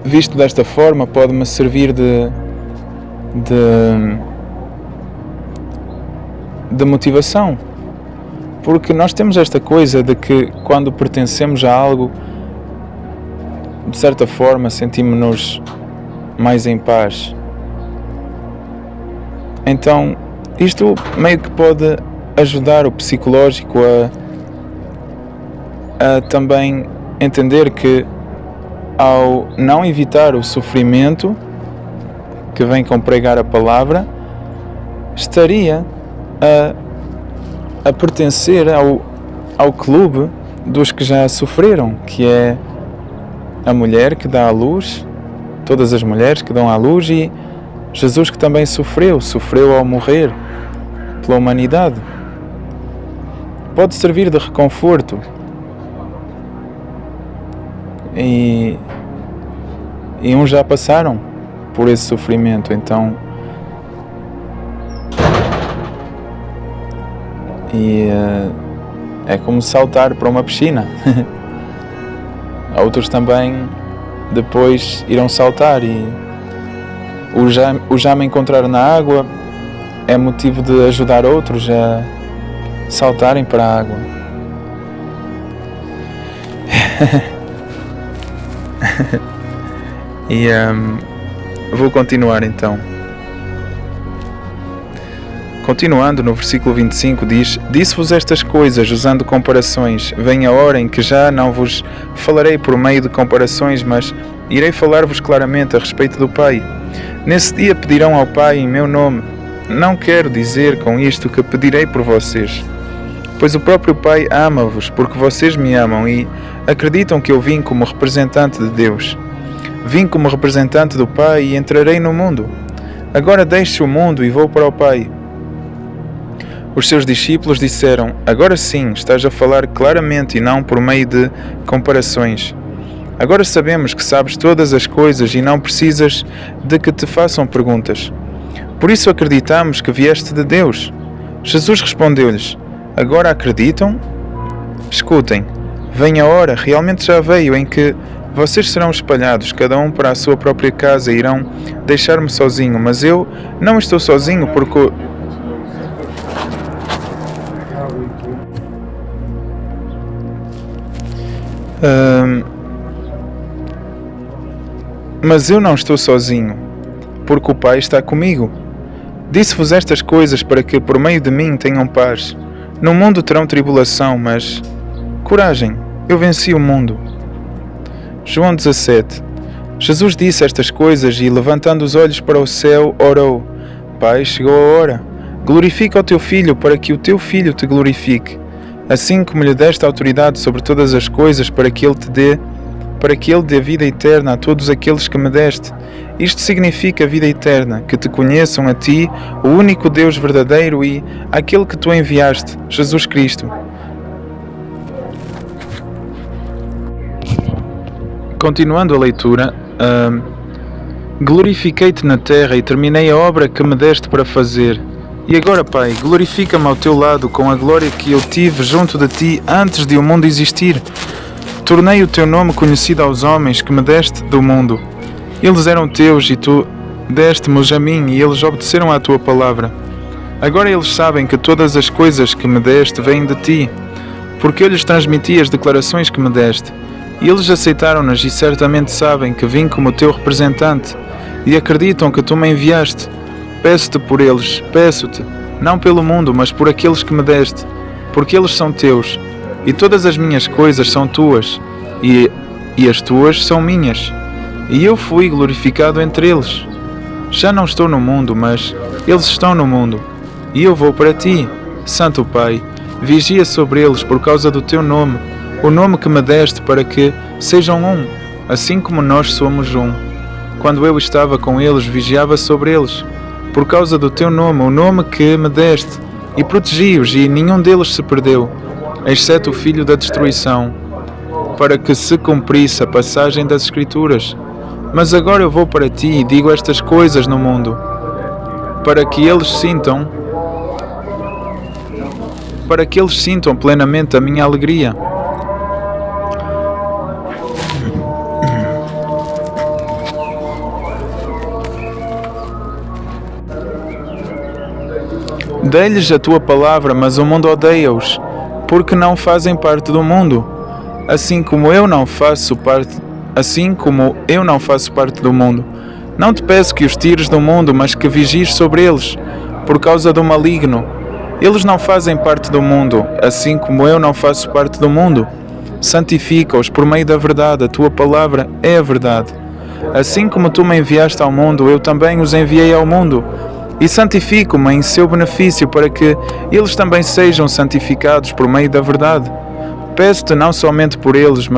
visto desta forma, pode-me servir de motivação, porque nós temos esta coisa de que quando pertencemos a algo, de certa forma sentimos-nos mais em paz. Então isto meio que pode ajudar o psicológico a também entender que, ao não evitar o sofrimento que vem com pregar a palavra, estaria a pertencer ao clube dos que já sofreram, que é a mulher que dá à luz, todas as mulheres que dão à luz, e Jesus que também sofreu ao morrer pela humanidade. Pode servir de reconforto. E uns já passaram por esse sofrimento, então é como saltar para uma piscina. Outros também depois irão saltar, e o já me encontrar na água é motivo de ajudar outros a saltarem para a água. E vou continuar então. Continuando no versículo 25 diz: Disse-vos estas coisas usando comparações. Vem a hora em que já não vos falarei por meio de comparações, mas irei falar-vos claramente a respeito do Pai. Nesse dia pedirão ao Pai em meu nome. Não quero dizer com isto que pedirei por vocês, pois o próprio Pai ama-vos, porque vocês me amam e acreditam que eu vim como representante de Deus. Vim como representante do Pai e entrarei no mundo. Agora deixo o mundo e vou para o Pai. Os seus discípulos disseram: Agora sim, estás a falar claramente e não por meio de comparações. Agora sabemos que sabes todas as coisas e não precisas de que te façam perguntas. Por isso acreditamos que vieste de Deus. Jesus respondeu-lhes: Agora acreditam? Escutem, vem a hora, realmente já veio, em que vocês serão espalhados, cada um para a sua própria casa, e irão deixar-me sozinho. Mas eu não estou sozinho, porque Mas eu não estou sozinho, porque o Pai está comigo. Disse-vos estas coisas para que por meio de mim tenham paz. No mundo terão tribulação, mas coragem, eu venci o mundo. João 17. Jesus disse estas coisas e, levantando os olhos para o céu, orou: Pai, chegou a hora. Glorifica o teu Filho, para que o teu Filho te glorifique. Assim como lhe deste autoridade sobre todas as coisas, para que ele dê vida eterna a todos aqueles que me deste. Isto significa vida eterna, que te conheçam a ti, o único Deus verdadeiro, e aquele que tu enviaste, Jesus Cristo. Continuando a leitura, glorifiquei-te na terra e terminei a obra que me deste para fazer. E agora, Pai, glorifica-me ao teu lado com a glória que eu tive junto de ti antes de o mundo existir. Tornei o teu nome conhecido aos homens que me deste do mundo. Eles eram teus e tu deste-me-os a mim e eles obedeceram à tua palavra. Agora eles sabem que todas as coisas que me deste vêm de ti, porque eu lhes transmiti as declarações que me deste. E eles aceitaram-nas e certamente sabem que vim como teu representante e acreditam que tu me enviaste. Peço-te por eles, peço-te, não pelo mundo, mas por aqueles que me deste, porque eles são teus, e todas as minhas coisas são tuas, e as tuas são minhas, e eu fui glorificado entre eles. Já não estou no mundo, mas eles estão no mundo, e eu vou para ti. Santo Pai, vigia sobre eles por causa do teu nome, o nome que me deste, para que sejam um, assim como nós somos um. Quando eu estava com eles, vigiava sobre eles, por causa do teu nome, o nome que me deste, e protegi-os, e nenhum deles se perdeu, exceto o filho da destruição, para que se cumprisse a passagem das Escrituras. Mas agora eu vou para ti e digo estas coisas no mundo, para que eles sintam plenamente a minha alegria. Dei-lhes a tua palavra, mas o mundo odeia-os, porque não fazem parte do mundo, assim como eu não faço parte do mundo. Não te peço que os tires do mundo, mas que vigies sobre eles, por causa do maligno. Eles não fazem parte do mundo, assim como eu não faço parte do mundo. Santifica-os por meio da verdade, a tua palavra é a verdade. Assim como tu me enviaste ao mundo, eu também os enviei ao mundo, e santifico-me em seu benefício, para que eles também sejam santificados por meio da verdade. Peço-te não somente por estes,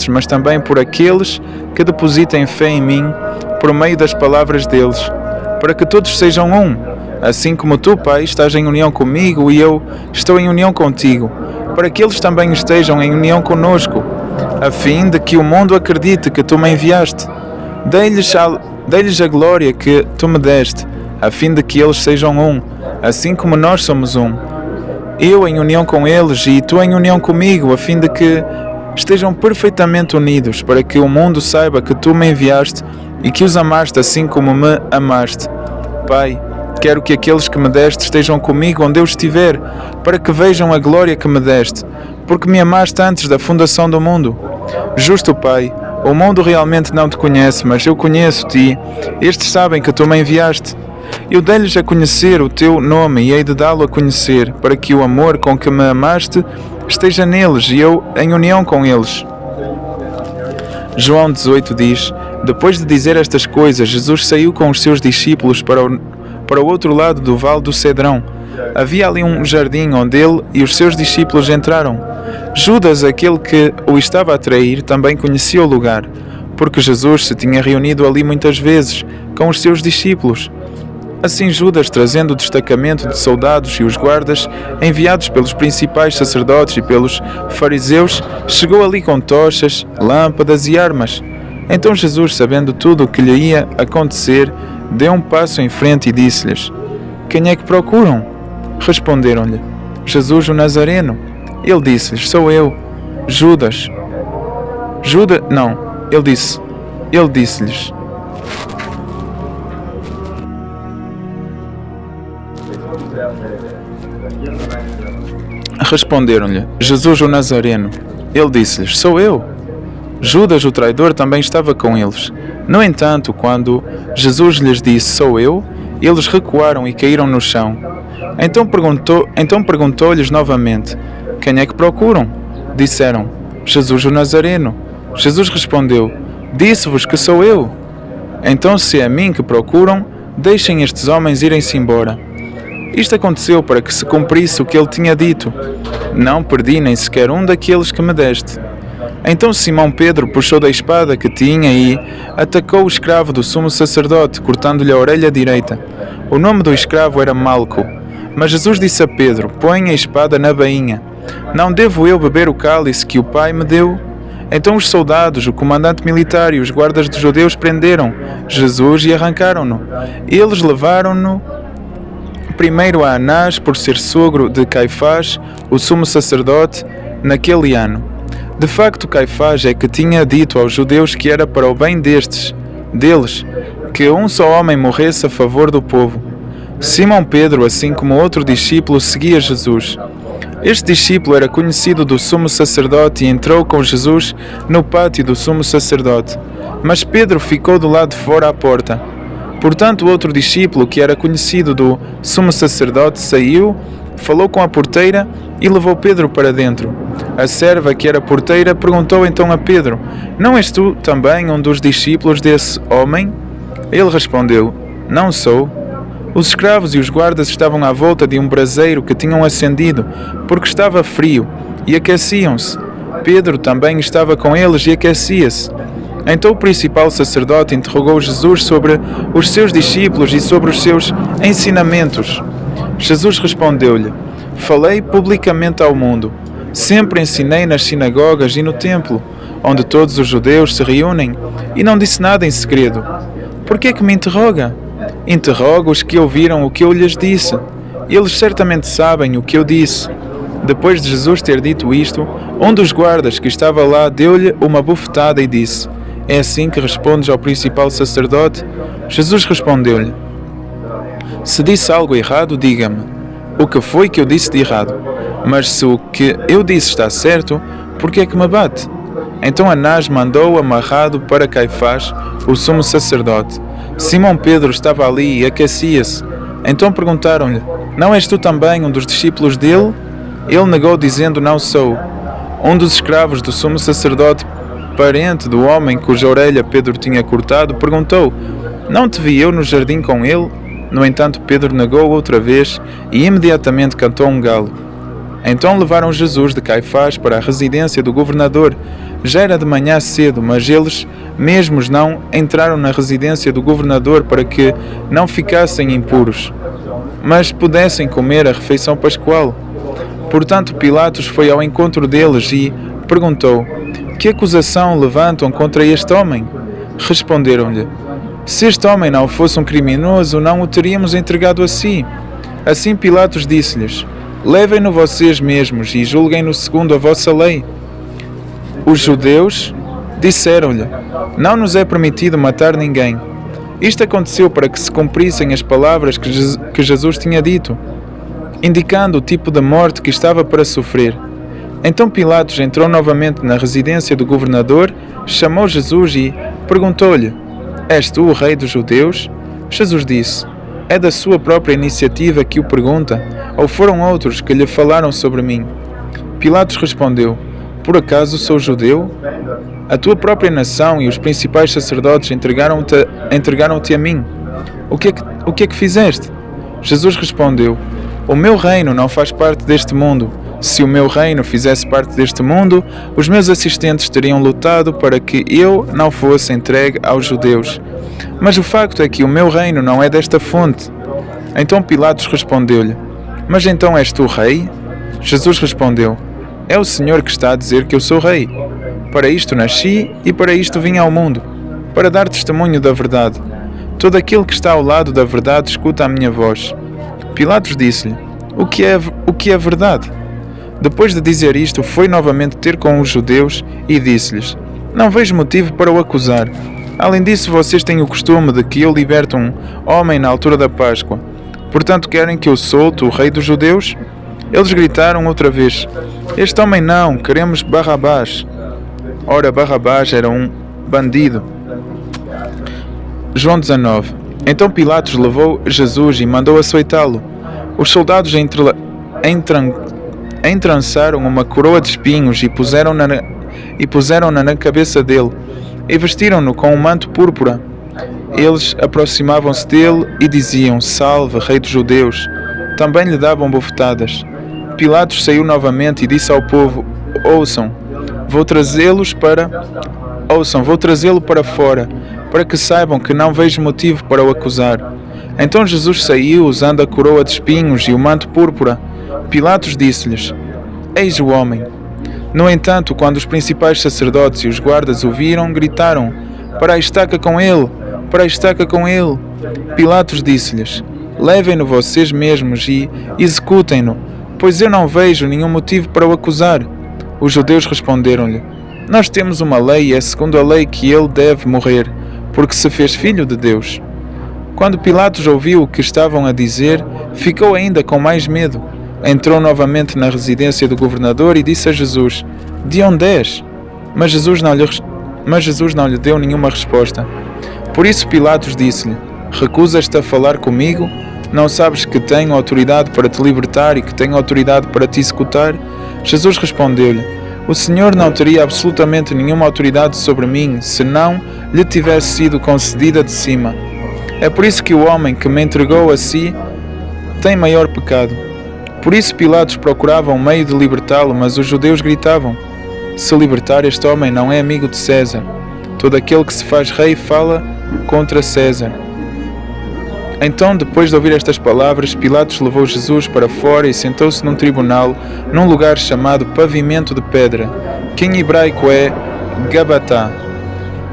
mas também por aqueles que depositem fé em mim, por meio das palavras deles, para que todos sejam um, assim como tu, Pai, estás em união comigo e eu estou em união contigo, para que eles também estejam em união conosco, a fim de que o mundo acredite que tu me enviaste. Dei-lhes a glória que tu me deste, a fim de que eles sejam um, assim como nós somos um. Eu em união com eles e tu em união comigo, a fim de que estejam perfeitamente unidos, para que o mundo saiba que tu me enviaste e que os amaste assim como me amaste. Pai, quero que aqueles que me deste estejam comigo onde eu estiver, para que vejam a glória que me deste, porque me amaste antes da fundação do mundo. Justo Pai, o mundo realmente não te conhece, mas eu conheço-te. Estes sabem que tu me enviaste. Eu dei-lhes a conhecer o teu nome e hei de dá-lo a conhecer, para que o amor com que me amaste esteja neles e eu em união com eles. João 18 diz: depois de dizer estas coisas, Jesus saiu com os seus discípulos para o outro lado do vale do Cedrão. Havia ali um jardim onde ele e os seus discípulos entraram. Judas, aquele que o estava a trair, também conhecia o lugar, porque Jesus se tinha reunido ali muitas vezes com os seus discípulos. Assim Judas, trazendo o destacamento de soldados e os guardas enviados pelos principais sacerdotes e pelos fariseus, chegou ali com tochas, lâmpadas e armas. Então Jesus, sabendo tudo o que lhe ia acontecer, deu um passo em frente e disse-lhes: quem é que procuram? Responderam-lhe: Jesus o Nazareno. Ele disse-lhes: sou eu. Judas. Ele disse-lhes: Responderam-lhe: Jesus o Nazareno. Ele disse-lhes: sou eu. Judas o traidor também estava com eles. No entanto, quando Jesus lhes disse: sou eu, eles recuaram e caíram no chão. Então perguntou-lhes novamente: quem é que procuram? Disseram: Jesus o Nazareno. Jesus respondeu: disse-vos que sou eu. Então, se é a mim que procuram, deixem estes homens irem-se embora. Isto aconteceu para que se cumprisse o que ele tinha dito: não perdi nem sequer um daqueles que me deste. Então Simão Pedro puxou da espada que tinha e atacou o escravo do sumo sacerdote, cortando-lhe a orelha direita. O nome do escravo era Malco. Mas Jesus disse a Pedro: põe a espada na bainha. Não devo eu beber o cálice que o Pai me deu? Então os soldados, o comandante militar e os guardas dos judeus prenderam Jesus e arrancaram-no. Eles levaram-no primeiro a Anás, por ser sogro de Caifás, o sumo sacerdote, naquele ano. De facto, Caifás é que tinha dito aos judeus que era para o bem destes deles que um só homem morresse a favor do povo. Simão Pedro, assim como outro discípulo, seguia Jesus. Este discípulo era conhecido do sumo sacerdote e entrou com Jesus no pátio do sumo sacerdote. Mas Pedro ficou do lado de fora à porta. Portanto, outro discípulo, que era conhecido do sumo sacerdote, saiu, falou com a porteira e levou Pedro para dentro. A serva, que era porteira, perguntou então a Pedro: Não és tu também um dos discípulos desse homem? Ele respondeu: Não sou. Os escravos e os guardas estavam à volta de um braseiro que tinham acendido, porque estava frio, e aqueciam-se. Pedro também estava com eles e aquecia-se. Então o principal sacerdote interrogou Jesus sobre os seus discípulos e sobre os seus ensinamentos. Jesus respondeu-lhe: Falei publicamente ao mundo. Sempre ensinei nas sinagogas e no templo, onde todos os judeus se reúnem, e não disse nada em segredo. Por que é que me interroga? Interroga os que ouviram o que eu lhes disse. Eles certamente sabem o que eu disse. Depois de Jesus ter dito isto, um dos guardas que estava lá deu-lhe uma bufetada e disse: É assim que respondes ao principal sacerdote? Jesus respondeu-lhe: Se disse algo errado, diga-me. O que foi que eu disse de errado? Mas se o que eu disse está certo, por que é que me bate? Então Anás mandou amarrado para Caifás, o sumo sacerdote. Simão Pedro estava ali e aquecia-se. Então perguntaram-lhe: Não és tu também um dos discípulos dele? Ele negou, dizendo: Não sou. Um dos escravos do sumo sacerdote, parente do homem cuja orelha Pedro tinha cortado, perguntou: Não te vi eu no jardim com ele? No entanto, Pedro negou outra vez e imediatamente cantou um galo. Então levaram Jesus de Caifás para a residência do governador. Já era de manhã cedo, mas eles mesmos não entraram na residência do governador para que não ficassem impuros, mas pudessem comer a refeição pascual. Portanto, Pilatos foi ao encontro deles e perguntou: Que acusação levantam contra este homem? Responderam-lhe: Se este homem não fosse um criminoso, não o teríamos entregado a si. Assim Pilatos disse-lhes: Levem-no vocês mesmos e julguem-no segundo a vossa lei. Os judeus disseram-lhe: Não nos é permitido matar ninguém. Isto aconteceu para que se cumprissem as palavras que Jesus tinha dito, indicando o tipo de morte que estava para sofrer. Então Pilatos entrou novamente na residência do governador, chamou Jesus e perguntou-lhe: És tu o rei dos judeus? Jesus disse: É da sua própria iniciativa que o pergunta, ou foram outros que lhe falaram sobre mim? Pilatos respondeu: Por acaso sou judeu? A tua própria nação e os principais sacerdotes entregaram-te a mim. O que é que fizeste? Jesus respondeu: O meu reino não faz parte deste mundo. Se o meu reino fizesse parte deste mundo, os meus assistentes teriam lutado para que eu não fosse entregue aos judeus. Mas o facto é que o meu reino não é desta fonte. Então Pilatos respondeu-lhe: Mas então és tu rei? Jesus respondeu: É o Senhor que está a dizer que eu sou rei. Para isto nasci e para isto vim ao mundo, para dar testemunho da verdade. Todo aquele que está ao lado da verdade escuta a minha voz. Pilatos disse-lhe: O que é verdade? Depois de dizer isto, foi novamente ter com os judeus e disse-lhes: Não vejo motivo para o acusar. Além disso, vocês têm o costume de que eu liberte um homem na altura da Páscoa. Portanto, querem que eu solte o rei dos judeus? Eles gritaram outra vez: Este homem não, queremos Barrabás. Ora, Barrabás era um bandido. João 19. Então Pilatos levou Jesus e mandou açoitá-lo. Os soldados entrançaram uma coroa de espinhos e puseram-na na cabeça dele, e vestiram-no com um manto púrpura. Eles aproximavam-se dele e diziam: Salve, rei dos judeus! Também lhe davam bofetadas. Pilatos saiu novamente e disse ao povo: Vou trazê-lo para fora, para que saibam que não vejo motivo para o acusar. Então Jesus saiu, usando a coroa de espinhos e o manto púrpura. Pilatos disse-lhes: Eis o homem. No entanto, quando os principais sacerdotes e os guardas o viram, gritaram: Para a estaca com ele! Para a estaca com ele! Pilatos disse-lhes: Levem-no vocês mesmos e executem-no, pois eu não vejo nenhum motivo para o acusar. Os judeus responderam-lhe: Nós temos uma lei e é segundo a lei que ele deve morrer. porque se fez filho de Deus. Quando Pilatos ouviu o que estavam a dizer, ficou ainda com mais medo. Entrou novamente na residência do governador e disse a Jesus: De onde és? Mas Jesus não lhe deu nenhuma resposta. Por isso Pilatos disse-lhe: Recusas-te a falar comigo? Não sabes que tenho autoridade para te libertar e que tenho autoridade para te executar? Jesus respondeu-lhe: O Senhor não teria absolutamente nenhuma autoridade sobre mim, se não lhe tivesse sido concedida de cima. É por isso que o homem que me entregou a si tem maior pecado. Por isso Pilatos procurava um meio de libertá-lo, mas os judeus gritavam: Se libertar este homem não é amigo de César. Todo aquele que se faz rei fala contra César. Então, depois de ouvir estas palavras, Pilatos levou Jesus para fora e sentou-se num tribunal, num lugar chamado Pavimento de Pedra, que em hebraico é Gabatá.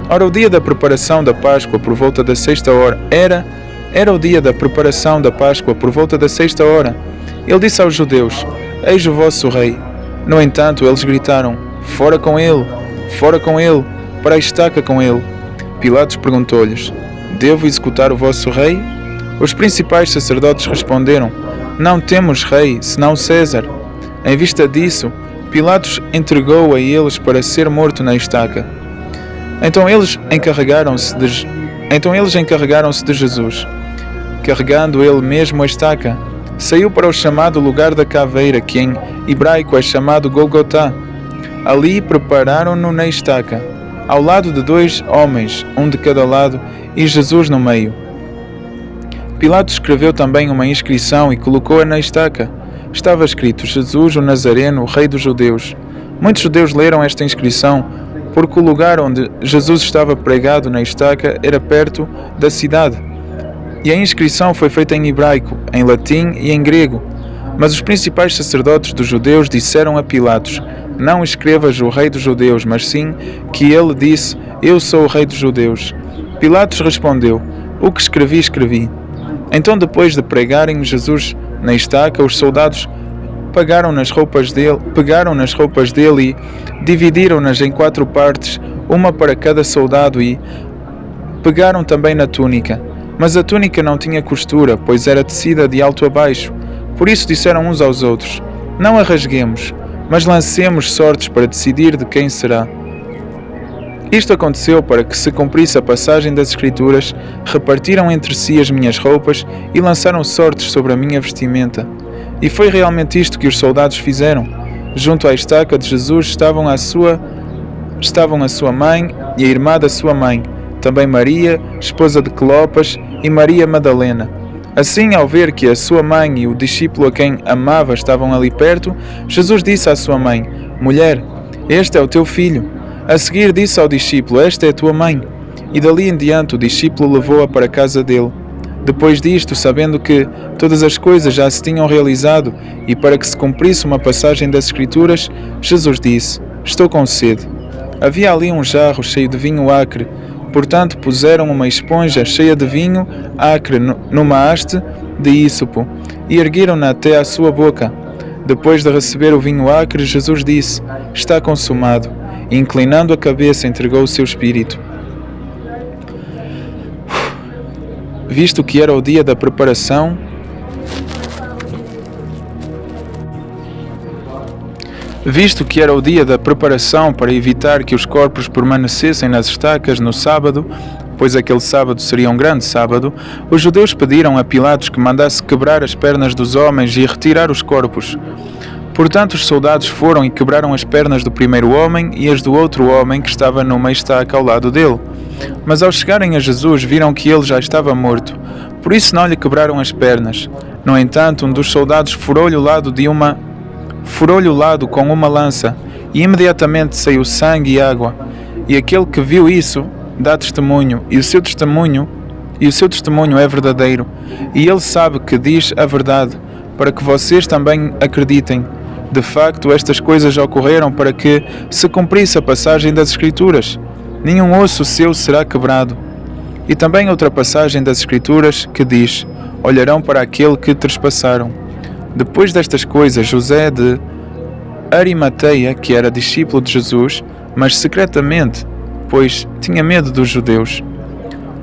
Ora, o dia da preparação da Páscoa por volta da sexta hora era o dia da preparação da Páscoa por volta da sexta hora. Ele disse aos judeus: Eis o vosso rei. No entanto, eles gritaram: Fora com ele! Fora com ele! Para a estaca com ele! Pilatos perguntou-lhes: Devo executar o vosso rei? Os principais sacerdotes responderam: Não temos rei, senão César. Em vista disso, Pilatos entregou a eles para ser morto na estaca. Então eles encarregaram-se de Jesus. Carregando ele mesmo a estaca, saiu para o chamado lugar da caveira, que em hebraico é chamado Golgotá. Ali prepararam-no na estaca, ao lado de 2 homens, um de cada lado, e Jesus no meio. Pilatos escreveu também uma inscrição e colocou-a na estaca. Estava escrito: Jesus, o Nazareno, o Rei dos Judeus. Muitos judeus leram esta inscrição, porque o lugar onde Jesus estava pregado na estaca era perto da cidade. E a inscrição foi feita em hebraico, em latim e em grego. Mas os principais sacerdotes dos judeus disseram a Pilatos: Não escrevas o Rei dos Judeus, mas sim que ele disse: Eu sou o Rei dos Judeus. Pilatos respondeu: O que escrevi, escrevi. Então, depois de pregarem Jesus na estaca, os soldados pegaram nas roupas dele e dividiram-nas em 4 partes, uma para cada soldado, e pegaram também na túnica. Mas a túnica não tinha costura, pois era tecida de alto a baixo. Por isso disseram uns aos outros: Não a rasguemos, mas lancemos sortes para decidir de quem será. Isto aconteceu para que se cumprisse a passagem das Escrituras: Repartiram entre si as minhas roupas e lançaram sortes sobre a minha vestimenta. E foi realmente isto que os soldados fizeram. Junto à estaca de Jesus estavam a sua mãe e a irmã da sua mãe, também Maria, esposa de Clopas, e Maria Madalena. Assim, ao ver que a sua mãe e o discípulo a quem amava estavam ali perto, Jesus disse à sua mãe: Mulher, este é o teu filho. A seguir disse ao discípulo: Esta é a tua mãe. E dali em diante o discípulo levou-a para a casa dele. Depois disto, sabendo que todas as coisas já se tinham realizado e para que se cumprisse uma passagem das Escrituras, Jesus disse: Estou com sede. Havia ali um jarro cheio de vinho acre. Portanto, puseram uma esponja cheia de vinho acre numa haste de ísopo e ergueram-na até à sua boca. Depois de receber o vinho acre, Jesus disse: Está consumado. E, inclinando a cabeça, entregou o seu espírito. Visto que era o dia da preparação, para evitar que os corpos permanecessem nas estacas no sábado, pois aquele sábado seria um grande sábado, os judeus pediram a Pilatos que mandasse quebrar as pernas dos homens e retirar os corpos. Portanto, os soldados foram e quebraram as pernas do primeiro homem e as do outro homem que estava numa estaca ao lado dele. Mas ao chegarem a Jesus, viram que ele já estava morto, por isso não lhe quebraram as pernas. No entanto, um dos soldados furou-lhe o lado com uma lança, e imediatamente saiu sangue e água. E aquele que viu isso dá testemunho, e o seu testemunho é verdadeiro, e ele sabe que diz a verdade, para que vocês também acreditem. De facto, estas coisas ocorreram para que se cumprisse a passagem das Escrituras: Nenhum osso seu será quebrado. E também outra passagem das Escrituras que diz: Olharão para aquele que trespassaram. Depois destas coisas, José de Arimateia, que era discípulo de Jesus, mas secretamente, pois tinha medo dos judeus,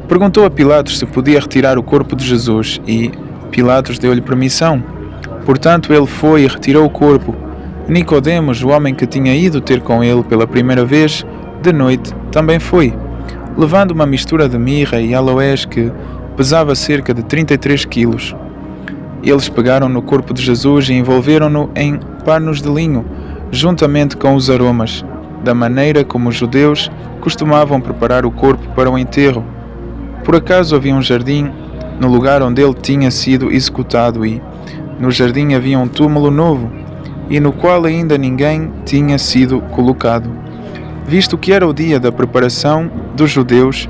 Perguntou a Pilatos se podia retirar o corpo de Jesus e Pilatos deu-lhe permissão. Portanto, ele foi e retirou o corpo. Nicodemos, o homem que tinha ido ter com ele pela primeira vez, de noite, também foi, levando uma mistura de mirra e aloés que pesava cerca de 33 quilos. Eles pegaram no corpo de Jesus e envolveram-no em panos de linho, juntamente com os aromas, da maneira como os judeus costumavam preparar o corpo para o enterro. Por acaso havia um jardim no lugar onde ele tinha sido executado e, no jardim havia um túmulo novo, e no qual ainda ninguém tinha sido colocado. Visto que era o dia da preparação dos judeus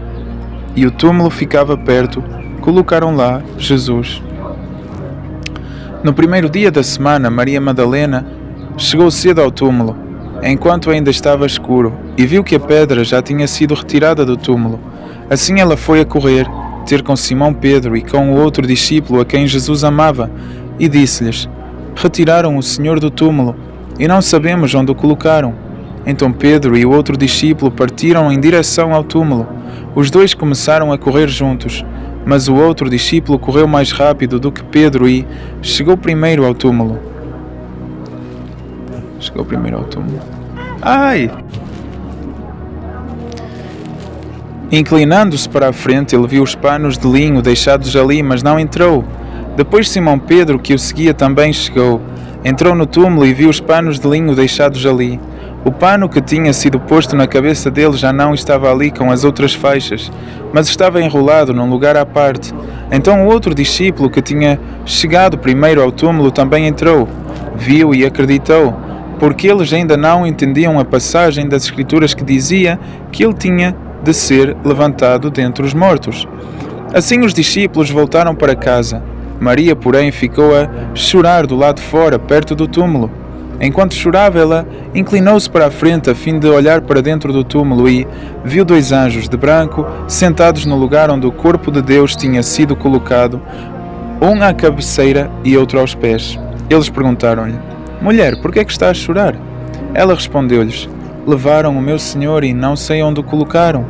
e o túmulo ficava perto, colocaram lá Jesus. No primeiro dia da semana, Maria Madalena chegou cedo ao túmulo, enquanto ainda estava escuro, e viu que a pedra já tinha sido retirada do túmulo. Assim ela foi a correr, ter com Simão Pedro e com o outro discípulo a quem Jesus amava, e disse-lhes: retiraram o Senhor do túmulo, e não sabemos onde o colocaram. Então Pedro e o outro discípulo partiram em direção ao túmulo. Os dois começaram a correr juntos, mas o outro discípulo correu mais rápido do que Pedro e chegou primeiro ao túmulo. Ai! Inclinando-se para a frente, ele viu os panos de linho deixados ali, mas não entrou. Depois Simão Pedro, que o seguia, também chegou. Entrou no túmulo e viu os panos de linho deixados ali. O pano que tinha sido posto na cabeça dele já não estava ali com as outras faixas, mas estava enrolado num lugar à parte. Então o outro discípulo, que tinha chegado primeiro ao túmulo, também entrou. Viu e acreditou, porque eles ainda não entendiam a passagem das Escrituras que dizia que ele tinha de ser levantado dentre os mortos. Assim os discípulos voltaram para casa. Maria, porém, ficou a chorar do lado de fora, perto do túmulo. Enquanto chorava, ela inclinou-se para a frente a fim de olhar para dentro do túmulo e viu dois anjos de branco sentados no lugar onde o corpo de Deus tinha sido colocado, um à cabeceira e outro aos pés. Eles perguntaram-lhe: mulher, por que é que está a chorar? Ela respondeu-lhes: levaram o meu Senhor e não sei onde o colocaram.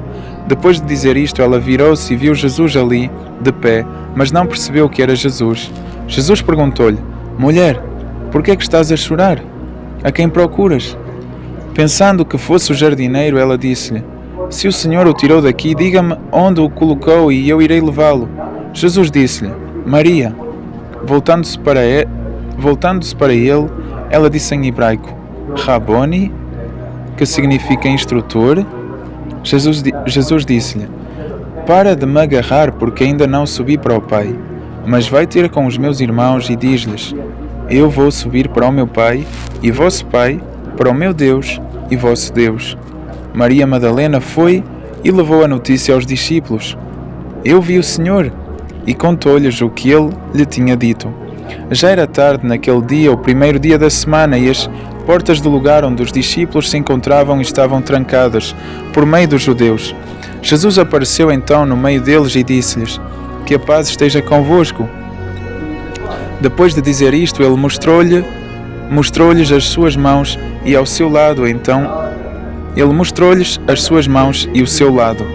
Depois de dizer isto, ela virou-se e viu Jesus ali, de pé, mas não percebeu que era Jesus. Jesus perguntou-lhe: mulher, por que é que estás a chorar? A quem procuras? Pensando que fosse o jardineiro, ela disse-lhe: se o Senhor o tirou daqui, diga-me onde o colocou e eu irei levá-lo. Jesus disse-lhe: Maria. Voltando-se para ele, ela disse em hebraico: Raboni, que significa instrutor. Jesus disse-lhe: para de me agarrar, porque ainda não subi para o Pai, mas vai ter com os meus irmãos e diz-lhes: eu vou subir para o meu Pai e vosso Pai, para o meu Deus e vosso Deus. Maria Madalena foi e levou a notícia aos discípulos: eu vi o Senhor, e contou-lhes o que ele lhe tinha dito. Já era tarde naquele dia, o primeiro dia da semana, e as portas do lugar onde os discípulos se encontravam estavam trancadas por meio dos judeus. Jesus apareceu então no meio deles e disse-lhes: que a paz esteja convosco. Depois de dizer isto, ele mostrou-lhes as suas mãos e ao seu lado. Ele mostrou-lhes as suas mãos e o seu lado.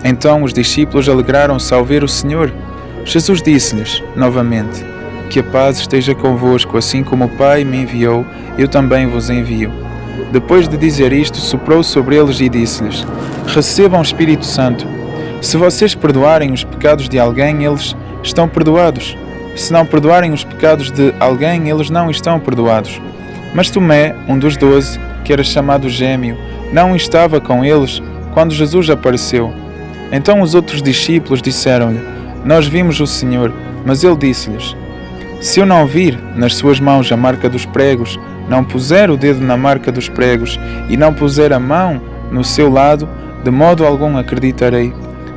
Então os discípulos alegraram-se ao ver o Senhor. Jesus disse-lhes novamente: que a paz esteja convosco, assim como o Pai me enviou, eu também vos envio. Depois de dizer isto, soprou sobre eles e disse-lhes: recebam o Espírito Santo. Se vocês perdoarem os pecados de alguém, eles estão perdoados. Se não perdoarem os pecados de alguém, eles não estão perdoados. Mas Tomé, um dos 12, que era chamado Gêmeo, não estava com eles quando Jesus apareceu. Então os outros discípulos disseram-lhe: nós vimos o Senhor. Mas ele disse-lhes: se eu não vir nas suas mãos a marca dos pregos, não puser o dedo na marca dos pregos e não puser a mão no seu lado, de modo algum acreditarei.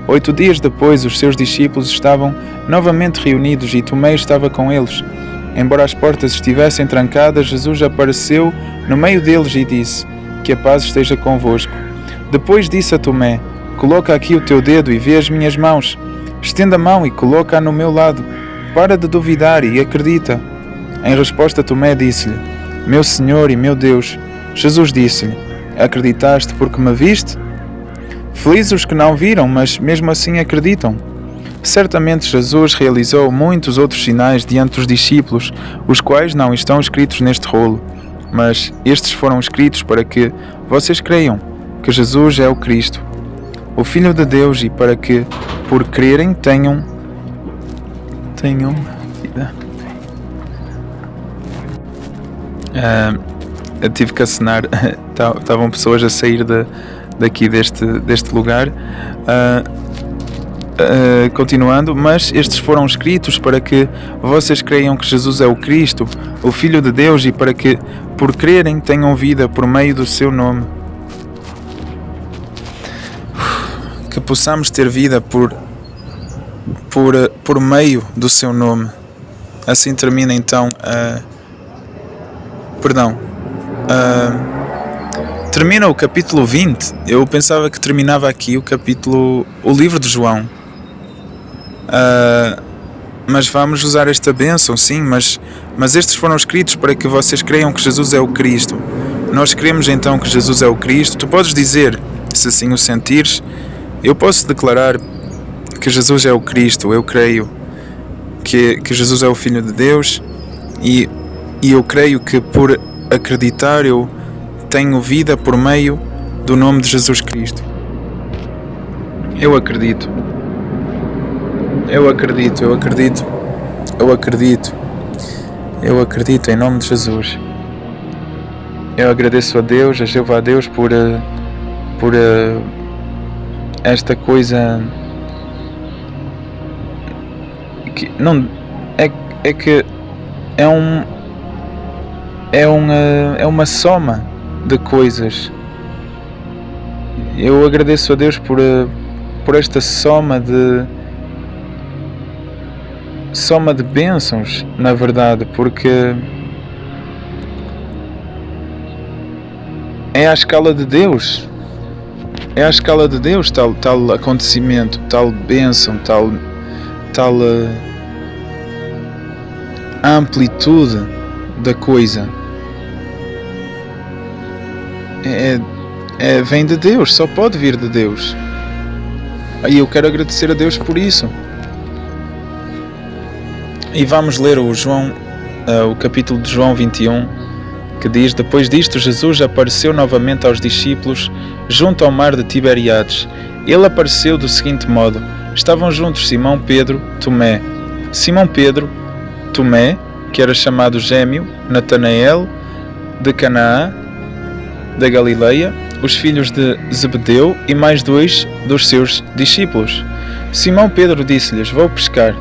8 dias depois, os seus discípulos estavam novamente reunidos e Tomé estava com eles. Embora as portas estivessem trancadas, Jesus apareceu no meio deles e disse: que a paz esteja convosco. Depois disse a Tomé: coloca aqui o teu dedo e vê as minhas mãos. Estenda a mão e coloca-a no meu lado. Para de duvidar e acredita. Em resposta, Tomé disse-lhe: meu Senhor e meu Deus. Jesus disse-lhe: acreditaste porque me viste? Felizes os que não viram, mas mesmo assim acreditam. Certamente Jesus realizou muitos outros sinais diante dos discípulos, os quais não estão escritos neste rolo, mas estes foram escritos para que vocês creiam que Jesus é o Cristo, o Filho de Deus, e para que, por crerem, tenham vida. Eu tive que acenar, estavam pessoas a sair daqui deste lugar. Continuando, mas estes foram escritos para que vocês creiam que Jesus é o Cristo, o Filho de Deus, e para que, por crerem, tenham vida por meio do seu nome. Que possamos ter vida por meio do seu nome. Assim termina então termina o capítulo 20. Eu pensava que terminava aqui o livro de João. Mas vamos usar esta bênção, sim, mas estes foram escritos para que vocês creiam que Jesus é o Cristo. Nós cremos então que Jesus é o Cristo. Tu podes dizer, se assim o sentires, eu posso declarar que Jesus é o Cristo. Eu creio que Jesus é o Filho de Deus, e eu creio que por acreditar eu tenho vida por meio do nome de Jesus Cristo. Eu acredito em nome de Jesus. Eu agradeço a Deus, a Jeová Deus, por esta coisa que não é que é uma soma de coisas. Eu agradeço a Deus por esta soma de bênçãos, na verdade, porque é à escala de Deus. É à escala de Deus tal acontecimento, tal bênção, tal amplitude da coisa. Vem de Deus, só pode vir de Deus. E eu quero agradecer a Deus por isso. E vamos ler o capítulo de João 21, que diz: Depois disto, Jesus apareceu novamente aos discípulos junto ao mar de Tiberíades. Ele apareceu do seguinte modo: estavam juntos Simão Pedro, Tomé. Simão Pedro, Tomé, que era chamado Gêmeo, Natanael, de Canaã, da Galileia, os filhos de Zebedeu e mais 2 dos seus discípulos. Simão Pedro disse-lhes: Vou pescar.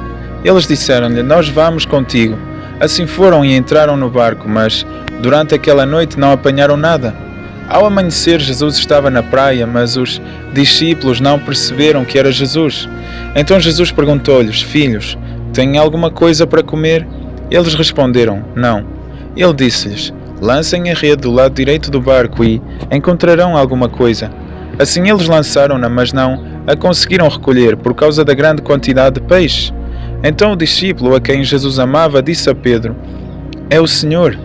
Eles disseram-lhe: Nós vamos contigo. Assim foram e entraram no barco, mas durante aquela noite não apanharam nada. Ao amanhecer, Jesus estava na praia, mas os discípulos não perceberam que era Jesus. Então Jesus perguntou-lhes: Filhos, têm alguma coisa para comer? Eles responderam: Não. Ele disse-lhes: Lancem a rede do lado direito do barco e encontrarão alguma coisa. Assim eles lançaram-na, mas não a conseguiram recolher por causa da grande quantidade de peixe. Então o discípulo a quem Jesus amava disse a Pedro: É o Senhor.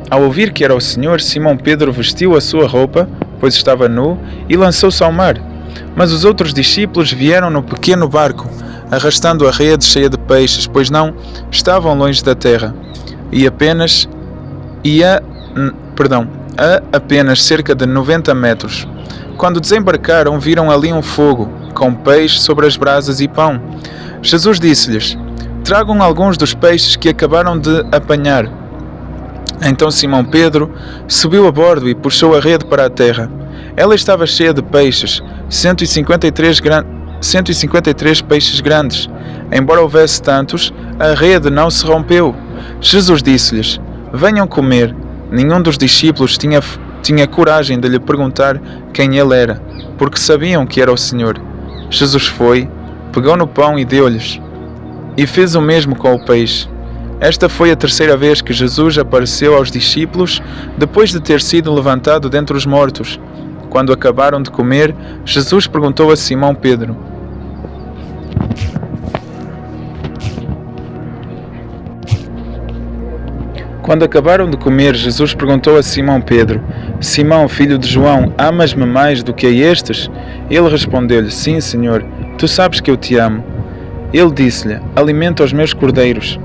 Ao ouvir que era o Senhor, Simão Pedro vestiu a sua roupa, pois estava nu, e lançou-se ao mar. Mas os outros discípulos vieram no pequeno barco, arrastando a rede cheia de peixes, pois não estavam longe da terra, a apenas cerca de 90 metros. Quando desembarcaram, viram ali um fogo, com peixe sobre as brasas e pão. Jesus disse-lhes: Tragam alguns dos peixes que acabaram de apanhar. Então Simão Pedro subiu a bordo e puxou a rede para a terra. Ela estava cheia de peixes, 153 peixes grandes. Embora houvesse tantos, a rede não se rompeu. Jesus disse-lhes: Venham comer. Nenhum dos discípulos tinha coragem de lhe perguntar quem ele era, porque sabiam que era o Senhor. Jesus foi, pegou no pão e deu-lhes, e fez o mesmo com o peixe. Esta foi a terceira vez que Jesus apareceu aos discípulos depois de ter sido levantado dentre os mortos. Quando acabaram de comer, Jesus perguntou a Simão Pedro: Quando acabaram de comer, Jesus perguntou a Simão Pedro: Simão, filho de João, amas-me mais do que a estes? Ele respondeu-lhe: Sim, Senhor, tu sabes que eu te amo. Ele disse-lhe: Alimenta os meus cordeiros.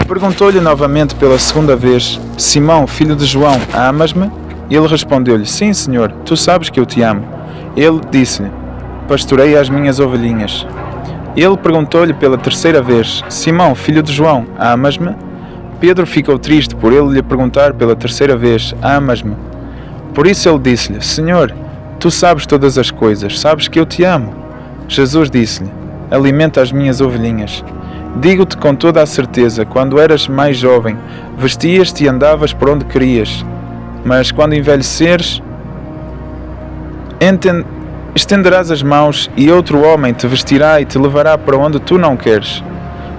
Perguntou-lhe novamente pela segunda vez: Simão, filho de João, amas-me? Ele respondeu-lhe: Sim, Senhor, tu sabes que eu te amo. Ele disse-lhe: Pastorei as minhas ovelhinhas. Ele perguntou-lhe pela terceira vez: Simão, filho de João, amas-me? Pedro ficou triste por ele lhe perguntar pela terceira vez: Amas-me? Por isso ele disse-lhe: Senhor, tu sabes todas as coisas, sabes que eu te amo. Jesus disse-lhe: Alimenta as minhas ovelhinhas. Digo-te com toda a certeza, quando eras mais jovem, vestias-te e andavas por onde querias. Mas quando envelheceres, estenderás as mãos e outro homem te vestirá e te levará para onde tu não queres.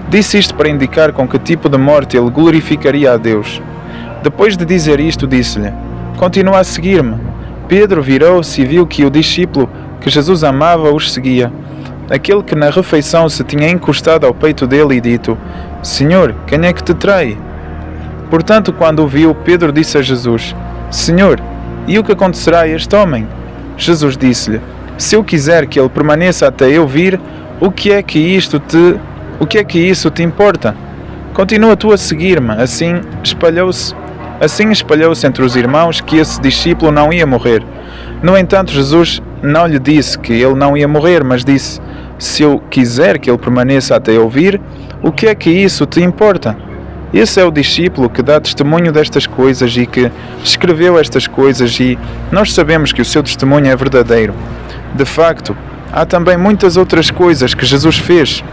Disse isto para indicar com que tipo de morte ele glorificaria a Deus. Depois de dizer isto, disse-lhe: Continua a seguir-me. Pedro virou-se e viu que o discípulo que Jesus amava os seguia. Aquele que na refeição se tinha encostado ao peito dele e dito: Senhor, quem é que te trai? Portanto, quando o viu, Pedro disse a Jesus: Senhor, e o que acontecerá a este homem? Jesus disse-lhe: Se eu quiser que ele permaneça até eu vir, o que é que isso te importa? Continua tu a seguir-me. Assim espalhou-se entre os irmãos que esse discípulo não ia morrer. No entanto, Jesus não lhe disse que ele não ia morrer, mas disse: Se eu quiser que ele permaneça até eu vir, o que é que isso te importa? Esse é o discípulo que dá testemunho destas coisas e que escreveu estas coisas, e nós sabemos que o seu testemunho é verdadeiro. De facto, há também muitas outras coisas que Jesus fez.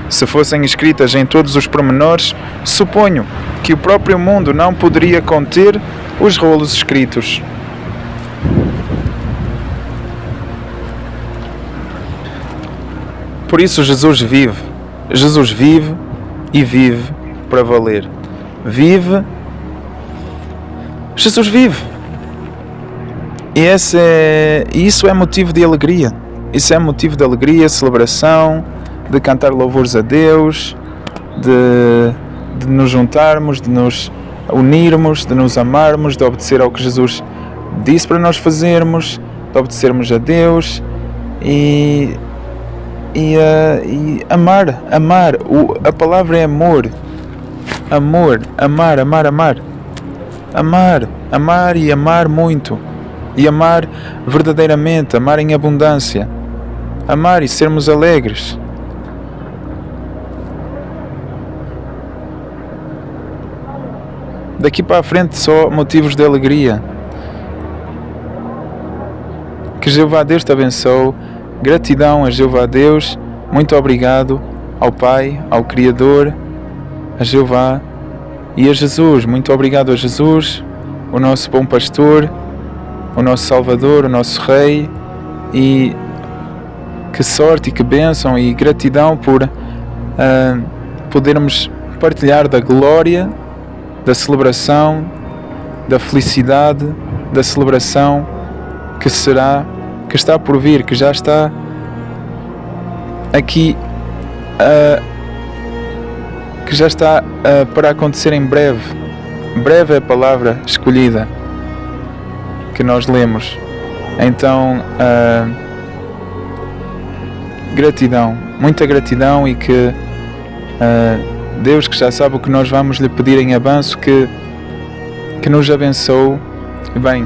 Se fossem escritas em todos os pormenores, suponho que o próprio mundo não poderia conter os rolos escritos. Por isso Jesus vive e vive para valer. Jesus vive. E isso é motivo de alegria. Isso é motivo de alegria, celebração, de cantar louvores a Deus, de nos juntarmos, de nos unirmos, de nos amarmos, de obedecer ao que Jesus disse para nós fazermos, de obedecermos a Deus e amar. A palavra é amor. Amar e amar muito. E amar verdadeiramente, amar em abundância. Amar e sermos alegres. Daqui para a frente só motivos de alegria. Que Jeová Deus te abençoe. Gratidão a Jeová Deus. Muito obrigado ao Pai, ao Criador, a Jeová e a Jesus. Muito obrigado a Jesus, o nosso bom pastor, o nosso Salvador, o nosso Rei. E que sorte e que bênção e gratidão por podermos partilhar da glória, da celebração, da felicidade, da celebração que está por vir, que já está aqui, que já está para acontecer em breve. Breve é a palavra escolhida que nós lemos. Então, gratidão, muita gratidão, e que Deus, que já sabe o que nós vamos lhe pedir em avanço, que nos abençoe. E bem,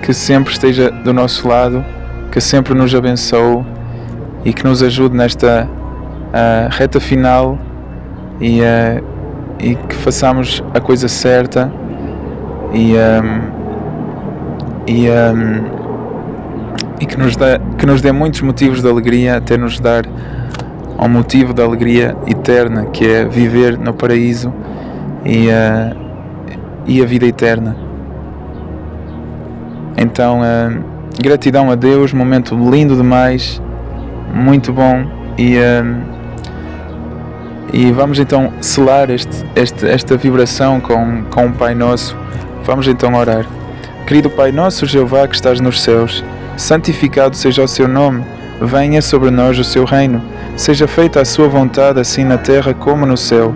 que sempre esteja do nosso lado, que sempre nos abençoe e que nos ajude nesta reta final, e que façamos a coisa certa e que nos dê muitos motivos de alegria, até nos dar um motivo de alegria eterna, que é viver no paraíso e a vida eterna. Então, gratidão a Deus, momento lindo demais, muito bom, e vamos então selar esta vibração com o Pai Nosso. Vamos então orar. Querido Pai Nosso Jeová, que estás nos céus, santificado seja o seu nome, venha sobre nós o seu reino. Seja feita a sua vontade, assim na terra como no céu.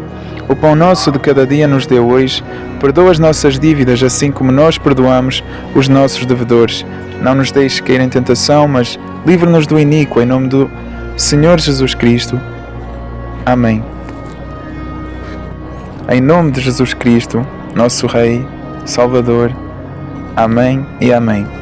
O pão nosso de cada dia nos dê hoje. Perdoa as nossas dívidas, assim como nós perdoamos os nossos devedores. Não nos deixes cair em tentação, mas livra-nos do iníquo, em nome do Senhor Jesus Cristo. Amém. Em nome de Jesus Cristo, nosso Rei, Salvador. Amém e amém.